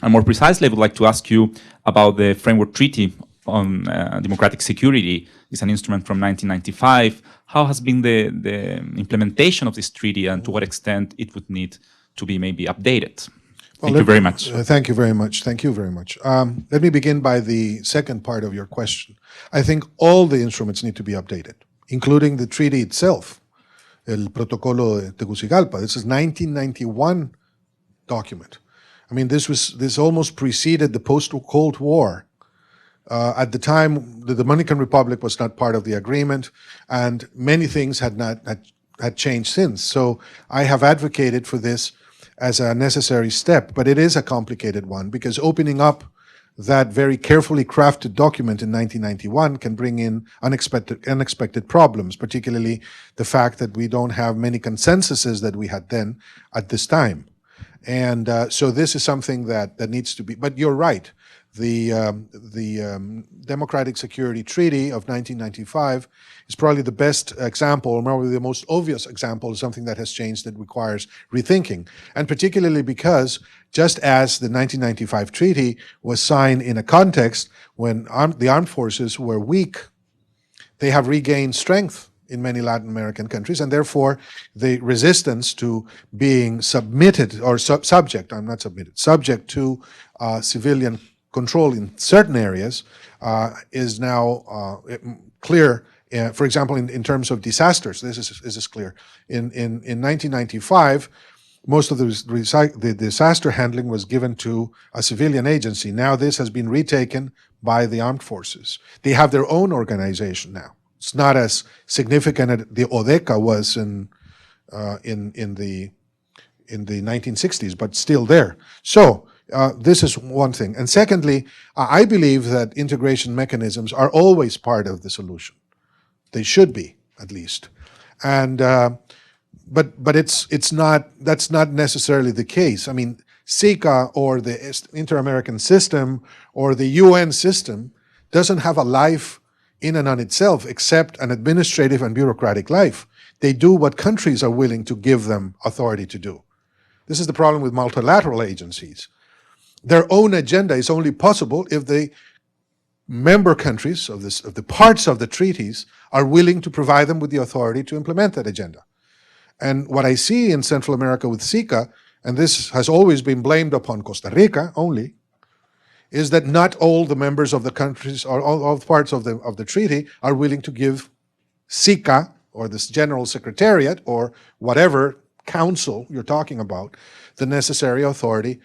And more precisely, I would like to ask you about the Framework Treaty on Democratic Security. It's an instrument from 1995. How has been the implementation of this treaty, and to what extent it would need to be maybe updated? Thank you very much. Thank you very much. Thank you very much. Let me begin by the second part of your question. I think all the instruments need to be updated, including the treaty itself, El Protocolo de Tegucigalpa. This is 1991 document. I mean, this almost preceded the post-Cold War. At the time, the Dominican Republic was not part of the agreement, and many things had changed since. So I have advocated for this as a necessary step, but it is a complicated one because opening up that very carefully crafted document in 1991 can bring in unexpected problems, particularly the fact that we don't have many consensuses that we had then at this time. And so this is something that needs to be, but you're right. The Democratic Security Treaty of 1995 is probably the best example, or probably the most obvious example of something that has changed that requires rethinking. And particularly because just as the 1995 treaty was signed in a context when the armed forces were weak, they have regained strength in many Latin American countries, and therefore the resistance to being submitted, or subject to civilian control in certain areas is now clear. For example, in terms of disasters, this is clear. In 1995, most of the disaster handling was given to a civilian agency. Now this has been retaken by the armed forces. They have their own organization now. It's not as significant as the ODECA was in the 1960s, but still there. So this is one thing. And secondly, I believe that integration mechanisms are always part of the solution. They should be, at least. And but that's not necessarily the case. I mean, SICA or the Inter-American system or the UN system doesn't have a life in and on itself except an administrative and bureaucratic life. They do what countries are willing to give them authority to do. This is the problem with multilateral agencies. Their own agenda is only possible if the member countries of the parts of the treaties are willing to provide them with the authority to implement that agenda. And what I see in Central America with SICA, and this has always been blamed upon Costa Rica only, is that not all the members of the countries or all parts of the treaty are willing to give SICA or this General Secretariat or whatever council you're talking about the necessary authority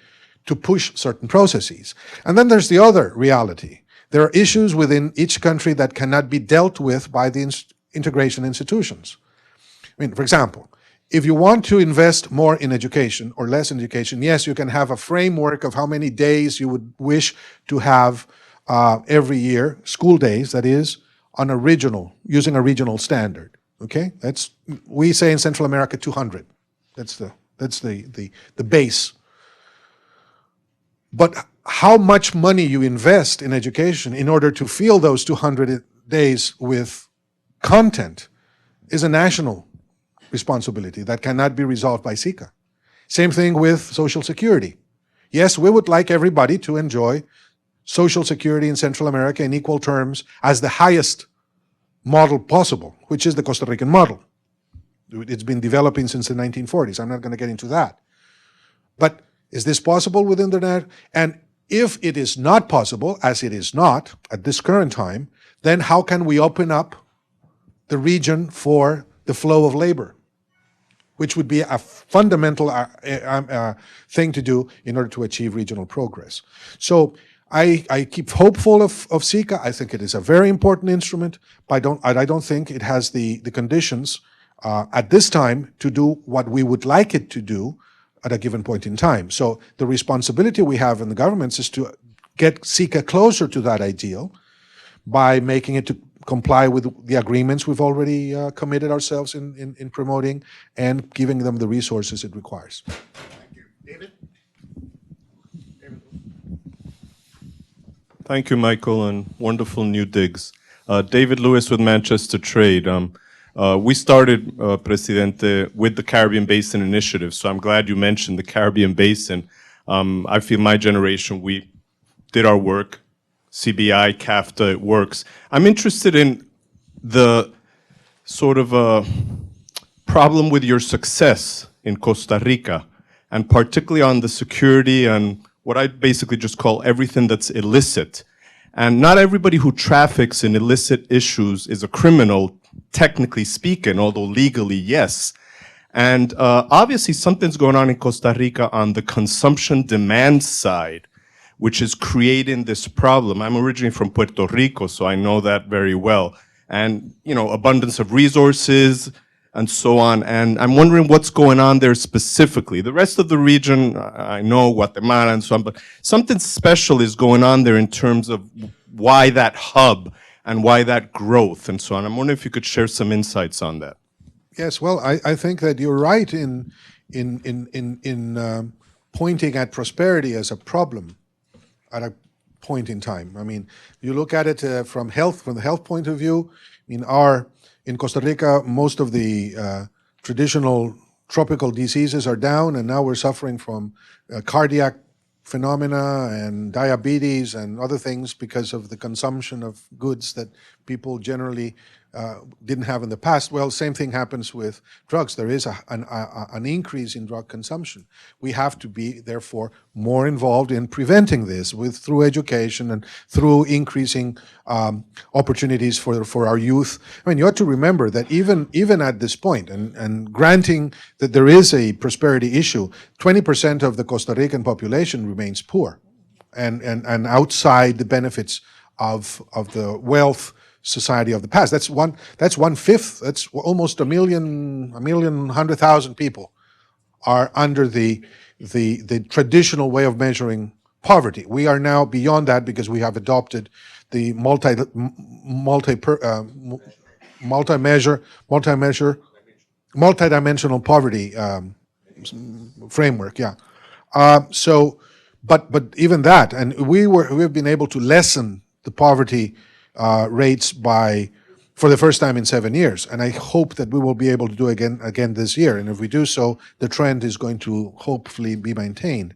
to push certain processes. And then there's the other reality. There are issues within each country that cannot be dealt with by the integration institutions. I mean, for example, if you want to invest more in education or less in education, yes, you can have a framework of how many days you would wish to have every year, school days, that is, on using a regional standard. Okay, we say in Central America 200. That's the base. But how much money you invest in education in order to fill those 200 days with content is a national responsibility that cannot be resolved by SICA. Same thing with Social Security. Yes, we would like everybody to enjoy Social Security in Central America in equal terms as the highest model possible, which is the Costa Rican model. It's been developing since the 1940s. I'm not going to get into that. But is this possible within the net? And if it is not possible, as it is not at this current time, then how can we open up the region for the flow of labor, which would be a fundamental thing to do in order to achieve regional progress. So I keep hopeful of SICA. I think it is a very important instrument, but I don't think it has the conditions at this time to do what we would like it to do at a given point in time. So the responsibility we have in the governments is to get SICA closer to that ideal by making it to comply with the agreements we've already committed ourselves in promoting and giving them the resources it requires. Thank you. David? Thank you, Michael, and wonderful new digs. David Lewis with Manchester Trade. We started, Presidente, with the Caribbean Basin Initiative, so I'm glad you mentioned the Caribbean Basin. I feel my generation, we did our work, CBI, CAFTA, it works. I'm interested in the sort of problem with your success in Costa Rica, and particularly on the security and what I basically just call everything that's illicit. And not everybody who traffics in illicit issues is a criminal, technically speaking, although legally, yes. And obviously something's going on in Costa Rica on the consumption demand side, which is creating this problem. I'm originally from Puerto Rico, so I know that very well. And, you know, abundance of resources and so on. And I'm wondering what's going on there specifically. The rest of the region, I know Guatemala and so on, but something special is going on there in terms of why that hub and why that growth and so on. I'm wondering if you could share some insights on that. Yes, well, I think that you're right in pointing at prosperity as a problem at a point in time. I mean, you look at it from the health point of view. I mean, in Costa Rica, most of the traditional tropical diseases are down, and now we're suffering from cardiac phenomena and diabetes and other things because of the consumption of goods that people generally didn't have in the past. Well, same thing happens with drugs. There is an increase in drug consumption. We have to be, therefore, more involved in preventing this through education and through increasing opportunities for our youth. I mean, you ought to remember that even at this point, and granting that there is a prosperity issue, 20% of the Costa Rican population remains poor and outside the benefits of the wealth society of the past. That's 1/5. That's almost 1,100,000 people are under the traditional way of measuring poverty. We are now beyond that because we have adopted the multi-dimensional poverty framework. Yeah. But even that, and we've been able to lessen the poverty rates for the first time in 7 years, and I hope that we will be able to do again this year. And if we do so, the trend is going to hopefully be maintained.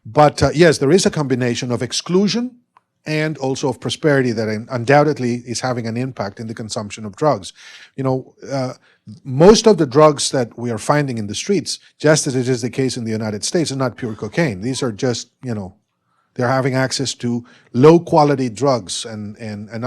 But yes, there is a combination of exclusion and also of prosperity that undoubtedly is having an impact in the consumption of drugs. You know, most of the drugs that we are finding in the streets, just as it is the case in the United States, are not pure cocaine. These are just, they're having access to low quality drugs and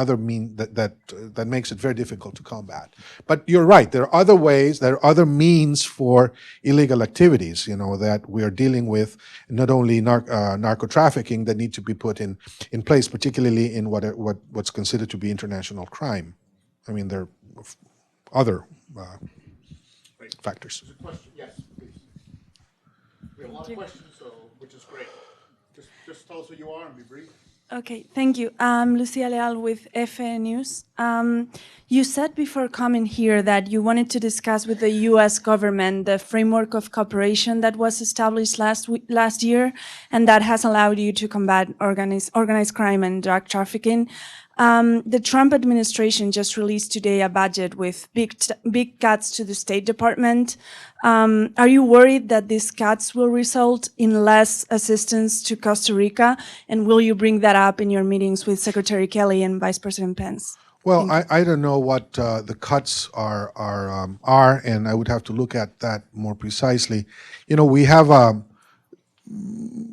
other that makes it very difficult to combat. But you're right, there are other ways, there are other means for illegal activities, that we are dealing with, not only narco trafficking that need to be put in place, particularly in what's considered to be international crime. I mean, there are other factors. Question? Yes, please. We have a lot of questions, which is great. Just tell us who you are and be brief. Okay, thank you. I'm Lucia Leal with FA News. You said before coming here that you wanted to discuss with the US government the framework of cooperation that was established last year, and that has allowed you to combat organized crime and drug trafficking. The Trump administration just released today a budget with big cuts to the State Department. Are you worried that these cuts will result in less assistance to Costa Rica? And will you bring that up in your meetings with Secretary Kelly and Vice President Pence? Well, I don't know what the cuts are, and I would have to look at that more precisely. We have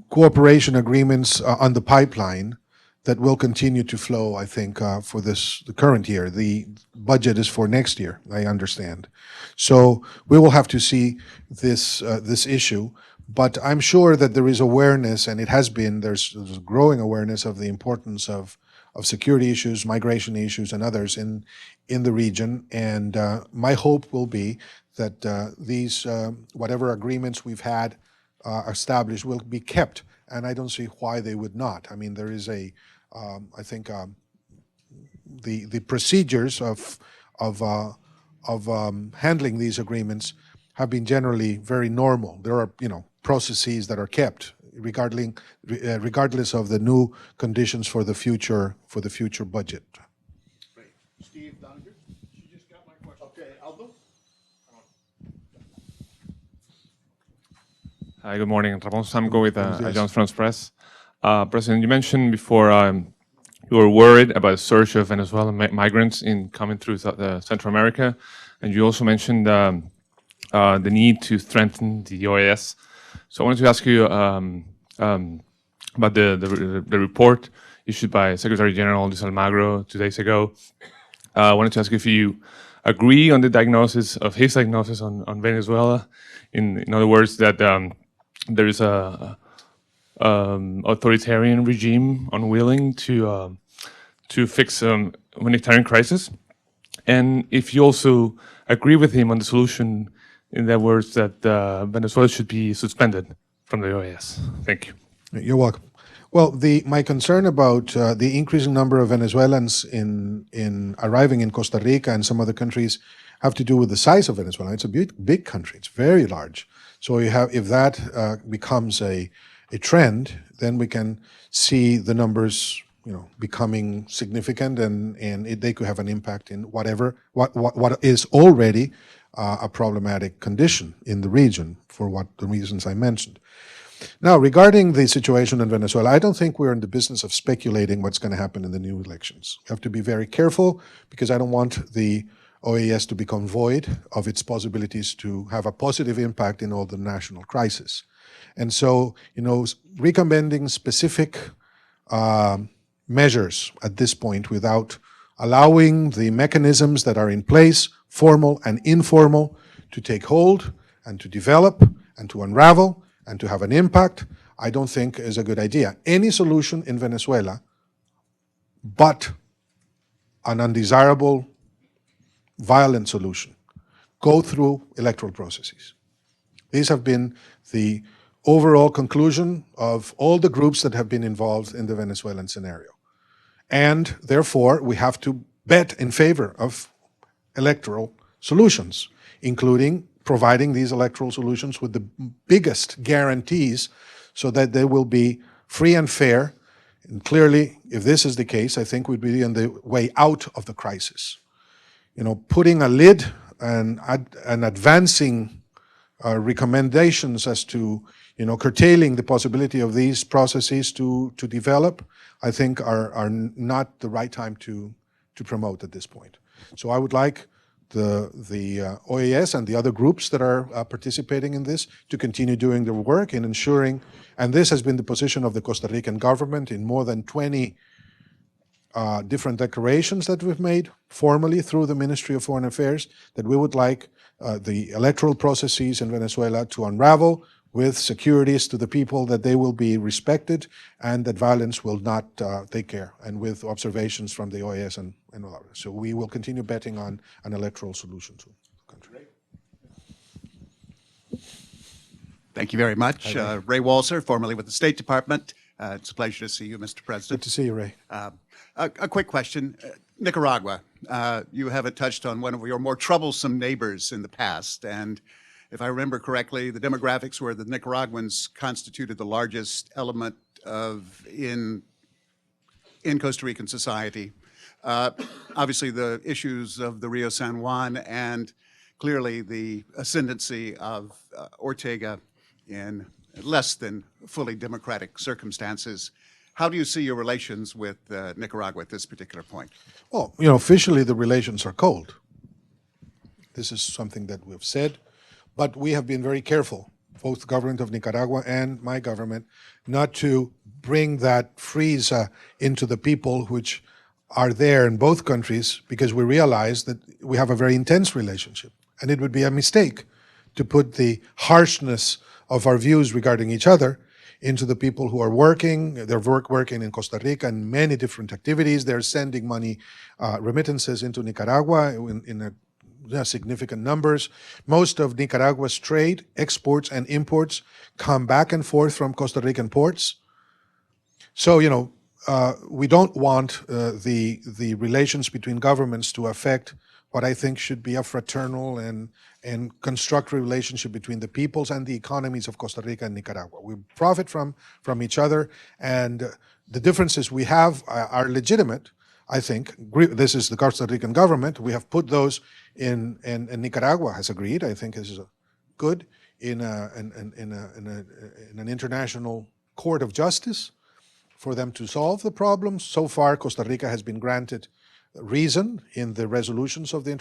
cooperation agreements on the pipeline that will continue to flow, I think, for the current year. The budget is for next year, I understand. So we will have to see this issue, but I'm sure that there is awareness, and there's a growing awareness of the importance of security issues, migration issues, and others in the region. And my hope will be that these, whatever agreements we've had established will be kept, and I don't see why they would not. I mean, there is I think the procedures of handling these agreements have been generally very normal. There are processes that are kept regardless of the new conditions for the future budget. Great. Steve Donoghue? She just got my question. Okay, Aldo? Hi, good morning. Ramon Samco with Agence France Presse. President, you mentioned before you were worried about the surge of Venezuelan migrants coming through Central America, and you also mentioned the need to strengthen the OAS. So I wanted to ask you about the report issued by Secretary General Luis Almagro 2 days ago. I wanted to ask you if you agree on his diagnosis on Venezuela. In other words, that there is a authoritarian regime unwilling to fix humanitarian crisis, and if you also agree with him on the solution, in other words, that Venezuela should be suspended from the OAS. Thank you. You're welcome. Well, my concern about the increasing number of Venezuelans in arriving in Costa Rica and some other countries have to do with the size of Venezuela. It's a big country. It's very large. So if that becomes a trend, then we can see the numbers, becoming significant, and they could have an impact in what is already a problematic condition in the region for the reasons I mentioned. Now, regarding the situation in Venezuela, I don't think we're in the business of speculating what's going to happen in the new elections. We have to be very careful because I don't want the OAS to become void of its possibilities to have a positive impact in all the national crisis. And so, recommending specific measures at this point without allowing the mechanisms that are in place, formal and informal, to take hold and to develop and to unravel and to have an impact, I don't think is a good idea. Any solution in Venezuela but an undesirable, violent solution go through electoral processes. These have been the overall conclusion of all the groups that have been involved in the Venezuelan scenario. And therefore, we have to bet in favor of electoral solutions, including providing these electoral solutions with the biggest guarantees so that they will be free and fair. And clearly, if this is the case, I think we'd be on the way out of the crisis. Putting a lid and advancing recommendations as to, curtailing the possibility of these processes to develop, I think are not the right time to promote at this point. So I would like the OAS and the other groups that are participating in this to continue doing their work in ensuring, and this has been the position of the Costa Rican government in more than 20 different declarations that we've made formally through the Ministry of Foreign Affairs, that we would like the electoral processes in Venezuela to unravel with securities to the people that they will be respected and that violence will not take care, and with observations from the OAS and others. So we will continue betting on an electoral solution to the country. Thank you very much. Ray Walser, formerly with the State Department. It's a pleasure to see you, Mr. President. Good to see you, Ray. A quick question. Nicaragua, you haven't touched on one of your more troublesome neighbors in the past, and if I remember correctly, the demographics were the Nicaraguans constituted the largest element in Costa Rican society. Obviously, the issues of the Rio San Juan and clearly the ascendancy of Ortega in less than fully democratic circumstances. How do you see your relations with Nicaragua at this particular point? Well, officially the relations are cold. This is something that we've said. But we have been very careful, both the government of Nicaragua and my government, not to bring that freeze into the people which are there in both countries, because we realize that we have a very intense relationship. And it would be a mistake to put the harshness of our views regarding each other into the people who are working. They're working in Costa Rica in many different activities. They're sending money, remittances into Nicaragua in significant numbers. Most of Nicaragua's trade, exports and imports come back and forth from Costa Rican ports. So, we don't want the relations between governments to affect what I think should be a fraternal and constructive relationship between the peoples and the economies of Costa Rica and Nicaragua. We profit from each other, and the differences we have are legitimate, I think. This is the Costa Rican government. We have put those in Nicaragua has agreed. I think this is good in an international court of justice for them to solve the problems. So far, Costa Rica has been granted reason in the resolutions of the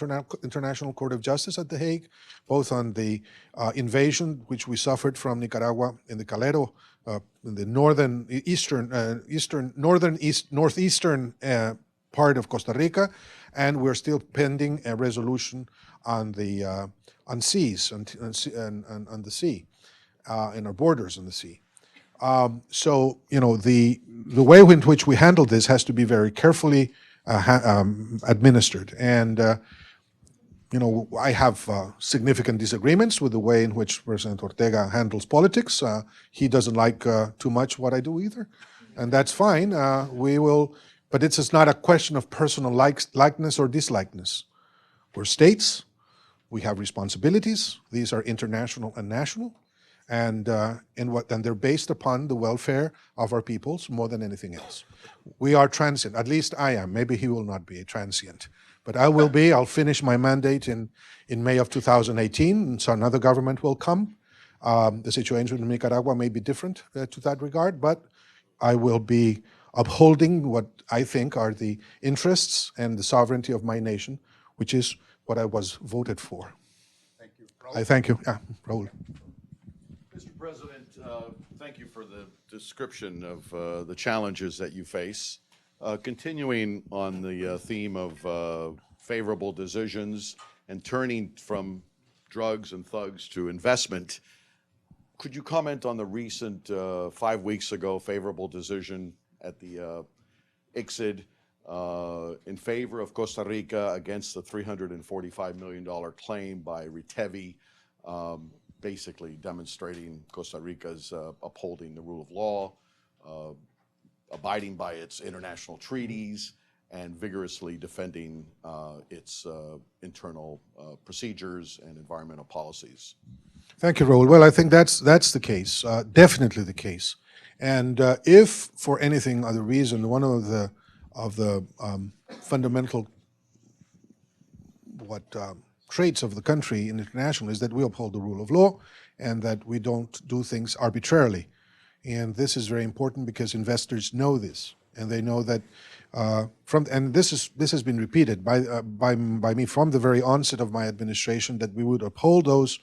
International Court of Justice at The Hague, both on the invasion which we suffered from Nicaragua in the Calero, in the northeastern part of Costa Rica, and we're still pending a resolution on the on seas and on the sea, in our borders on the sea. So the way in which we handle this has to be very carefully administered, and I have significant disagreements with the way in which President Ortega handles politics. He doesn't like too much what I do either, and that's fine. We will. But it's not a question of personal likeness or dislikeness. We're states. We have responsibilities. These are international and national, and they're based upon the welfare of our peoples more than anything else. We are transient. At least I am. Maybe he will not be a transient, but I will be. I'll finish my mandate in May of 2018, and so another government will come. The situation in Nicaragua may be different to that regard, but I will be upholding what I think are the interests and the sovereignty of my nation, which is what I was voted for. Thank you. I thank you. Yeah, Raul. Mr. President, thank you for the description of the challenges that you face. Continuing on the theme of favorable decisions and turning from drugs and thugs to investment, could you comment on the recent 5 weeks ago favorable decision at the ICSID in favor of Costa Rica against the $345 million claim by Retevi, basically demonstrating Costa Rica's upholding the rule of law, abiding by its international treaties, and vigorously defending its internal procedures and environmental policies? Thank you, Raul. Well, I think that's the case, definitely the case. And if for anything other reason, one of the fundamental traits of the country internationally is that we uphold the rule of law and that we don't do things arbitrarily. And this is very important because investors know this, and they know that and this has been repeated by me from the very onset of my administration, that we would uphold those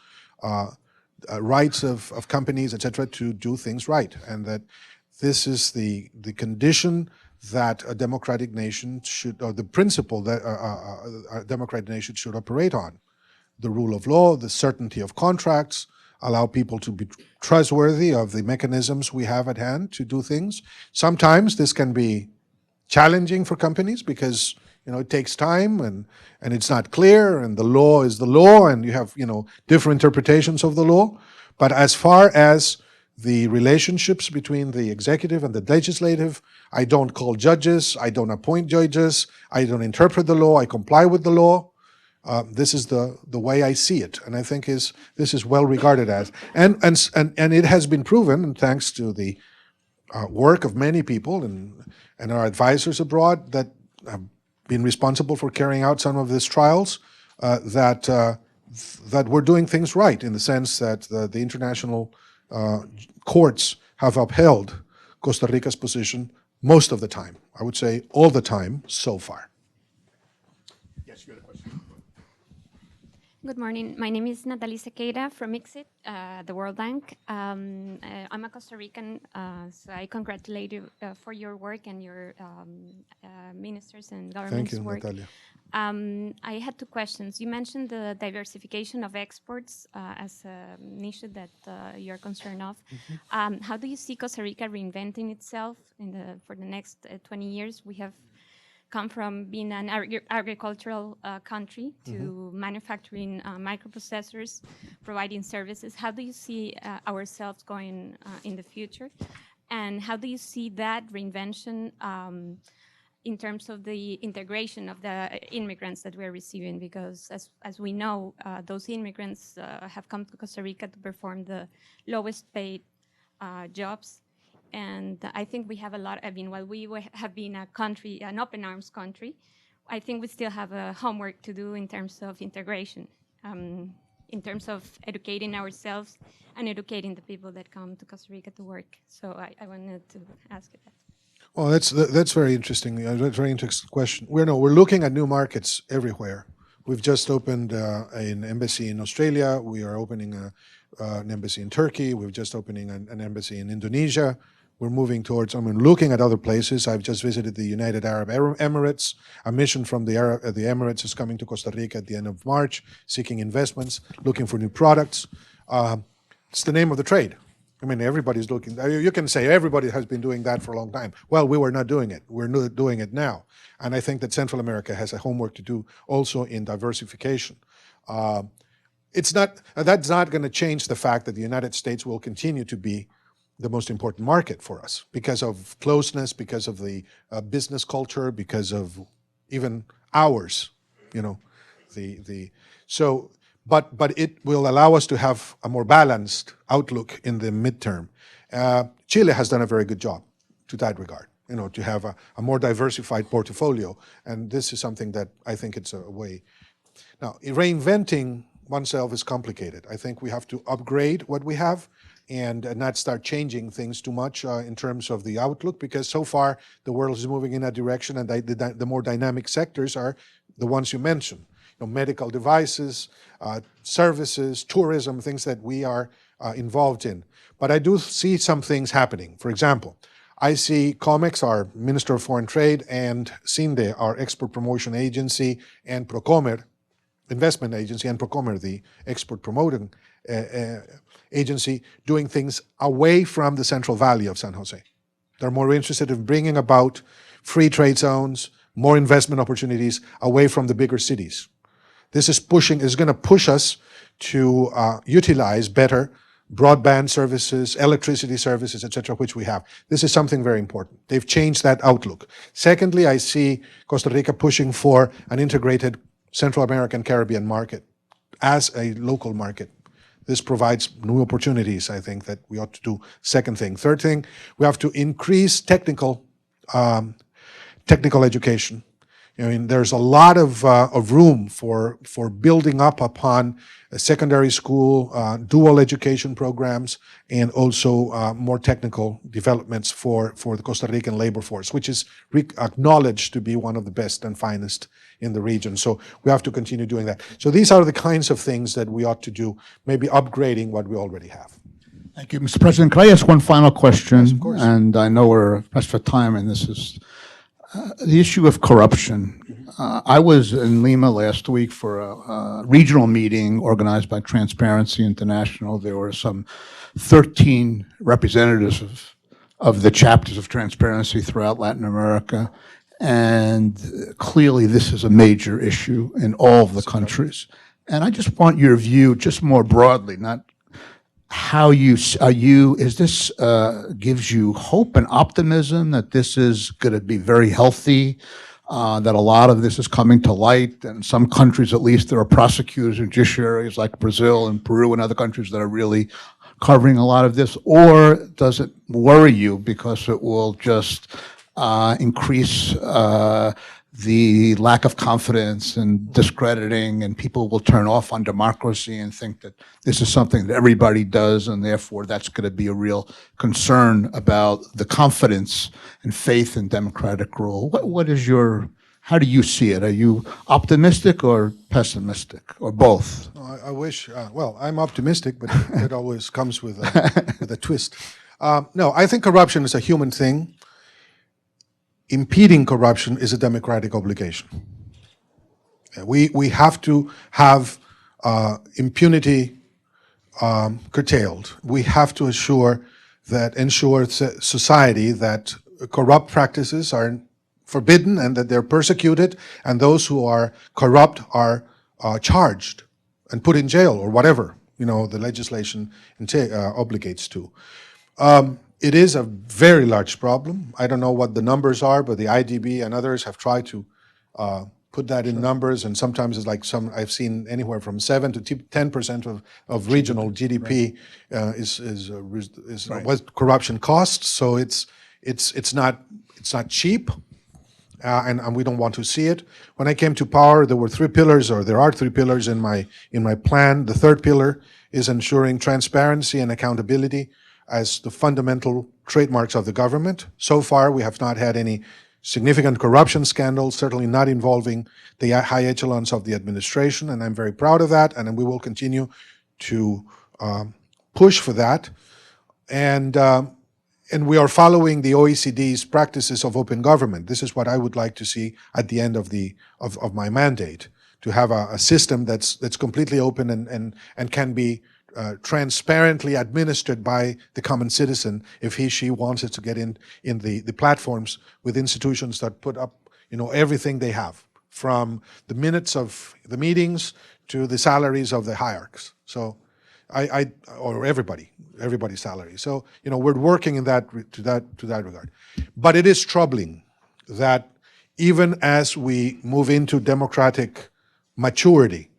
rights of companies, etc., to do things right, and that this is the condition that a democratic nation should, or the principle that a democratic nation should operate on. The rule of law, the certainty of contracts, allow people to be trustworthy of the mechanisms we have at hand to do things. Sometimes this can be challenging for companies because it takes time and it's not clear, and the law is the law, and you have different interpretations of the law. But as far as the relationships between the executive and the legislative, I don't call judges, I don't appoint judges, I don't interpret the law, I comply with the law. This is the way I see it, and I think this is well regarded as, and it has been proven, and thanks to the work of many people and our advisors abroad that have been responsible for carrying out some of these trials, that we're doing things right, in the sense that the international courts have upheld Costa Rica's position most of the time. I would say all the time so far. Yes, you had a question. Good morning. My name is Natalie Sequeira from ICSID, the World Bank. I'm a Costa Rican, so I congratulate you for your work and your ministers and government's Thank you, work. Natalia. I had two questions. You mentioned the diversification of exports as an issue that you're concerned of. How do you see Costa Rica reinventing itself for the next 20 years? We have come from being an agricultural country to manufacturing microprocessors, providing services. How do you see ourselves going in the future? And how do you see that reinvention in terms of the integration of the immigrants that we're receiving? Because as we know, those immigrants have come to Costa Rica to perform the lowest paid jobs. And I think we have a lot, while we have been a country, an open arms country, I think we still have a homework to do in terms of integration, in terms of educating ourselves and educating the people that come to Costa Rica to work. So I wanted to ask you that. Well, that's very interesting. That's a very interesting question. We're looking at new markets everywhere. We've just opened an embassy in Australia. We are opening an embassy in Turkey. We're just opening an embassy in Indonesia. We're moving towards, looking at other places. I've just visited the United Arab Emirates. A mission from the Emirates is coming to Costa Rica at the end of March, seeking investments, looking for new products. It's the name of the trade. Everybody's looking. You can say everybody has been doing that for a long time. Well, we were not doing it. We're not doing it now. And I think that Central America has a homework to do also in diversification. That's not going to change the fact that the United States will continue to be the most important market for us because of closeness, because of the business culture, because of even hours, But it will allow us to have a more balanced outlook in the midterm. Chile has done a very good job to that regard, to have a more diversified portfolio. And this is something that I think it's a way. Now, reinventing oneself is complicated. I think we have to upgrade what we have and not start changing things too much in terms of the outlook, because so far the world is moving in that direction, and the more dynamic sectors are the ones you mentioned. Medical devices, services, tourism, things that we are involved in. But I do see some things happening. For example, I see COMEX, our Minister of Foreign Trade, and CINDE, our Export Promotion Agency, and Procomer, Investment Agency, and Procomer, the Export Promoting Agency, doing things away from the Central Valley of San Jose. They're more interested in bringing about free trade zones, more investment opportunities away from the bigger cities. This is going to push us to utilize better broadband services, electricity services, etc., which we have. This is something very important. They've changed that outlook. Secondly, I see Costa Rica pushing for an integrated Central American Caribbean market as a local market. This provides new opportunities, I think, that we ought to do. Second thing. Third thing, we have to increase technical education. There's a lot of room for building up upon secondary school, dual education programs, and also more technical developments for the Costa Rican labor force, which is acknowledged to be one of the best and finest in the region. So we have to continue doing that. So these are the kinds of things that we ought to do, maybe upgrading what we already have. Thank you, Mr. President. Could I ask one final question? Yes, of course. And I know we're pressed for time, and this is the issue of corruption. I was in Lima last week for a regional meeting organized by Transparency International. There were some 13 representatives of the chapters of Transparency throughout Latin America. And clearly this is a major issue in all of the countries. And I just want your view, just more broadly, not how is this gives you hope and optimism that this is going to be very healthy, that a lot of this is coming to light, and some countries, at least, there are prosecutors and judiciaries like Brazil and Peru and other countries that are really covering a lot of this, or does it worry you because it will just increase the lack of confidence and discrediting, and people will turn off on democracy and think that this is something that everybody does, and therefore that's going to be a real concern about the confidence and faith in democratic rule? How do you see it? Are you optimistic or pessimistic, or both? I wish, well, I'm optimistic, but it always comes with a twist. No, I think corruption is a human thing. Impeding corruption is a democratic obligation. We have to have impunity curtailed. We have to ensure society that corrupt practices are forbidden and that they're persecuted, and those who are corrupt are charged and put in jail or whatever the legislation obligates to. It is a very large problem. I don't know what the numbers are, but the IDB and others have tried to put that in numbers, and sometimes it's like I've seen anywhere from 7 to 10% of regional GDP is what corruption costs. So it's not cheap, and we don't want to see it. When I came to power, there were 3 pillars, or there are 3 pillars in my plan. The third pillar is ensuring transparency and accountability as the fundamental trademarks of the government. So far, we have not had any significant corruption scandals, certainly not involving the high echelons of the administration, and I'm very proud of that, and we will continue to push for that. And we are following the OECD's practices of open government. This is what I would like to see at the end of my mandate, to have a system that's completely open and can be transparently administered by the common citizen if she wants it to get in the platforms with institutions that put up everything they have, from the minutes of the meetings to the salaries of the hierarchs. So or everybody's salary. So we're working in to that regard. But it is troubling that even as we move into democratic maturity,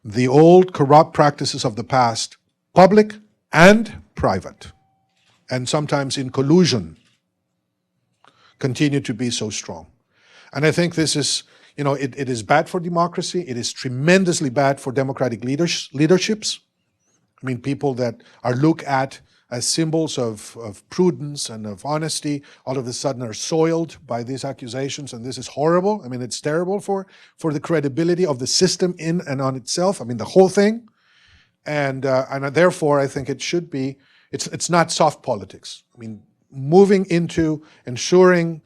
the old corrupt practices of the past, public and private, and sometimes in collusion, continue to be so strong. And I think this is, it is bad for democracy. It is tremendously bad for democratic leaderships. I mean, people that are looked at as symbols of prudence and of honesty, all of a sudden are soiled by these accusations, and this is horrible. I mean, it's terrible for the credibility of the system in and on itself. I mean, the whole thing. And therefore, I think it should be, it's not soft politics. I mean, moving into ensuring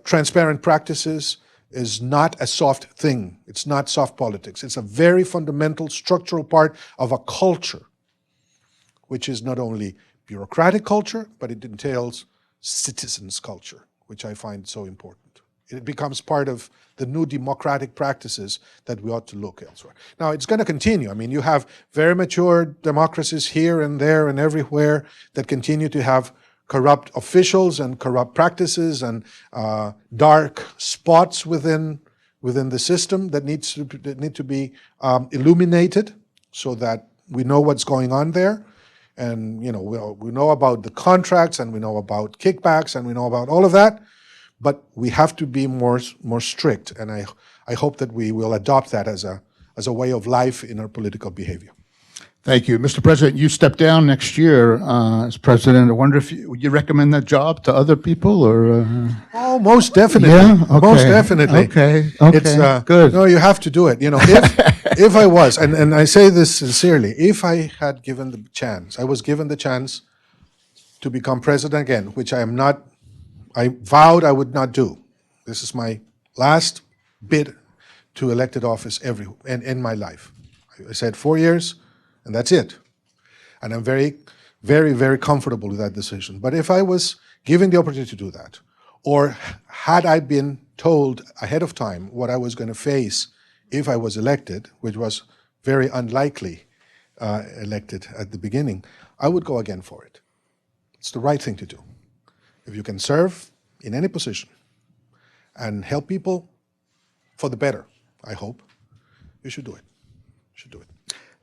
transparent practices is not a soft thing. It's not soft politics. It's a very fundamental structural part of a culture, which is not only bureaucratic culture, but it entails citizens' culture, which I find so important. It becomes part of the new democratic practices that we ought to look elsewhere. Now, it's going to continue. I mean, you have very mature democracies here and there and everywhere that continue to have corrupt officials and corrupt practices and dark spots within the system that need to be illuminated so that we know what's going on there. And we know about the contracts, and we know about kickbacks, and we know about all of that. But we have to be more strict, and I hope that we will adopt that as a way of life in our political behavior. Thank you. Mr. President, you step down next year as president. I wonder if would you recommend that job to other people, or? Oh, most definitely. Yeah? Okay. Most definitely. Okay. It's, good. No, you have to do it. If I was, and I say this sincerely, if I had given the chance, I was given the chance to become president again, which I am not, I vowed I would not do. This is my last bid to elected office in my life. I said 4 years, and that's it. And I'm very, very, very comfortable with that decision. But if I was given the opportunity to do that, or had I been told ahead of time what I was going to face if I was elected, which was very unlikely elected at the beginning, I would go again for it. It's the right thing to do. If you can serve in any position and help people for the better, I hope, you should do it. You should do it.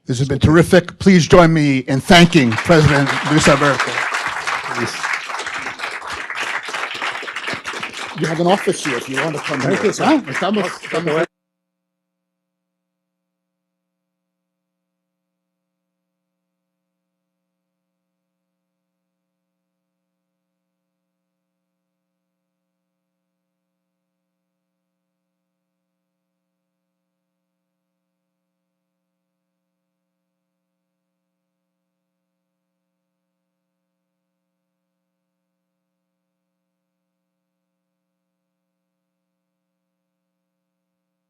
This has been terrific. Please join me in thanking President Luis Alberto. You have an office here if you want to come here. Estamos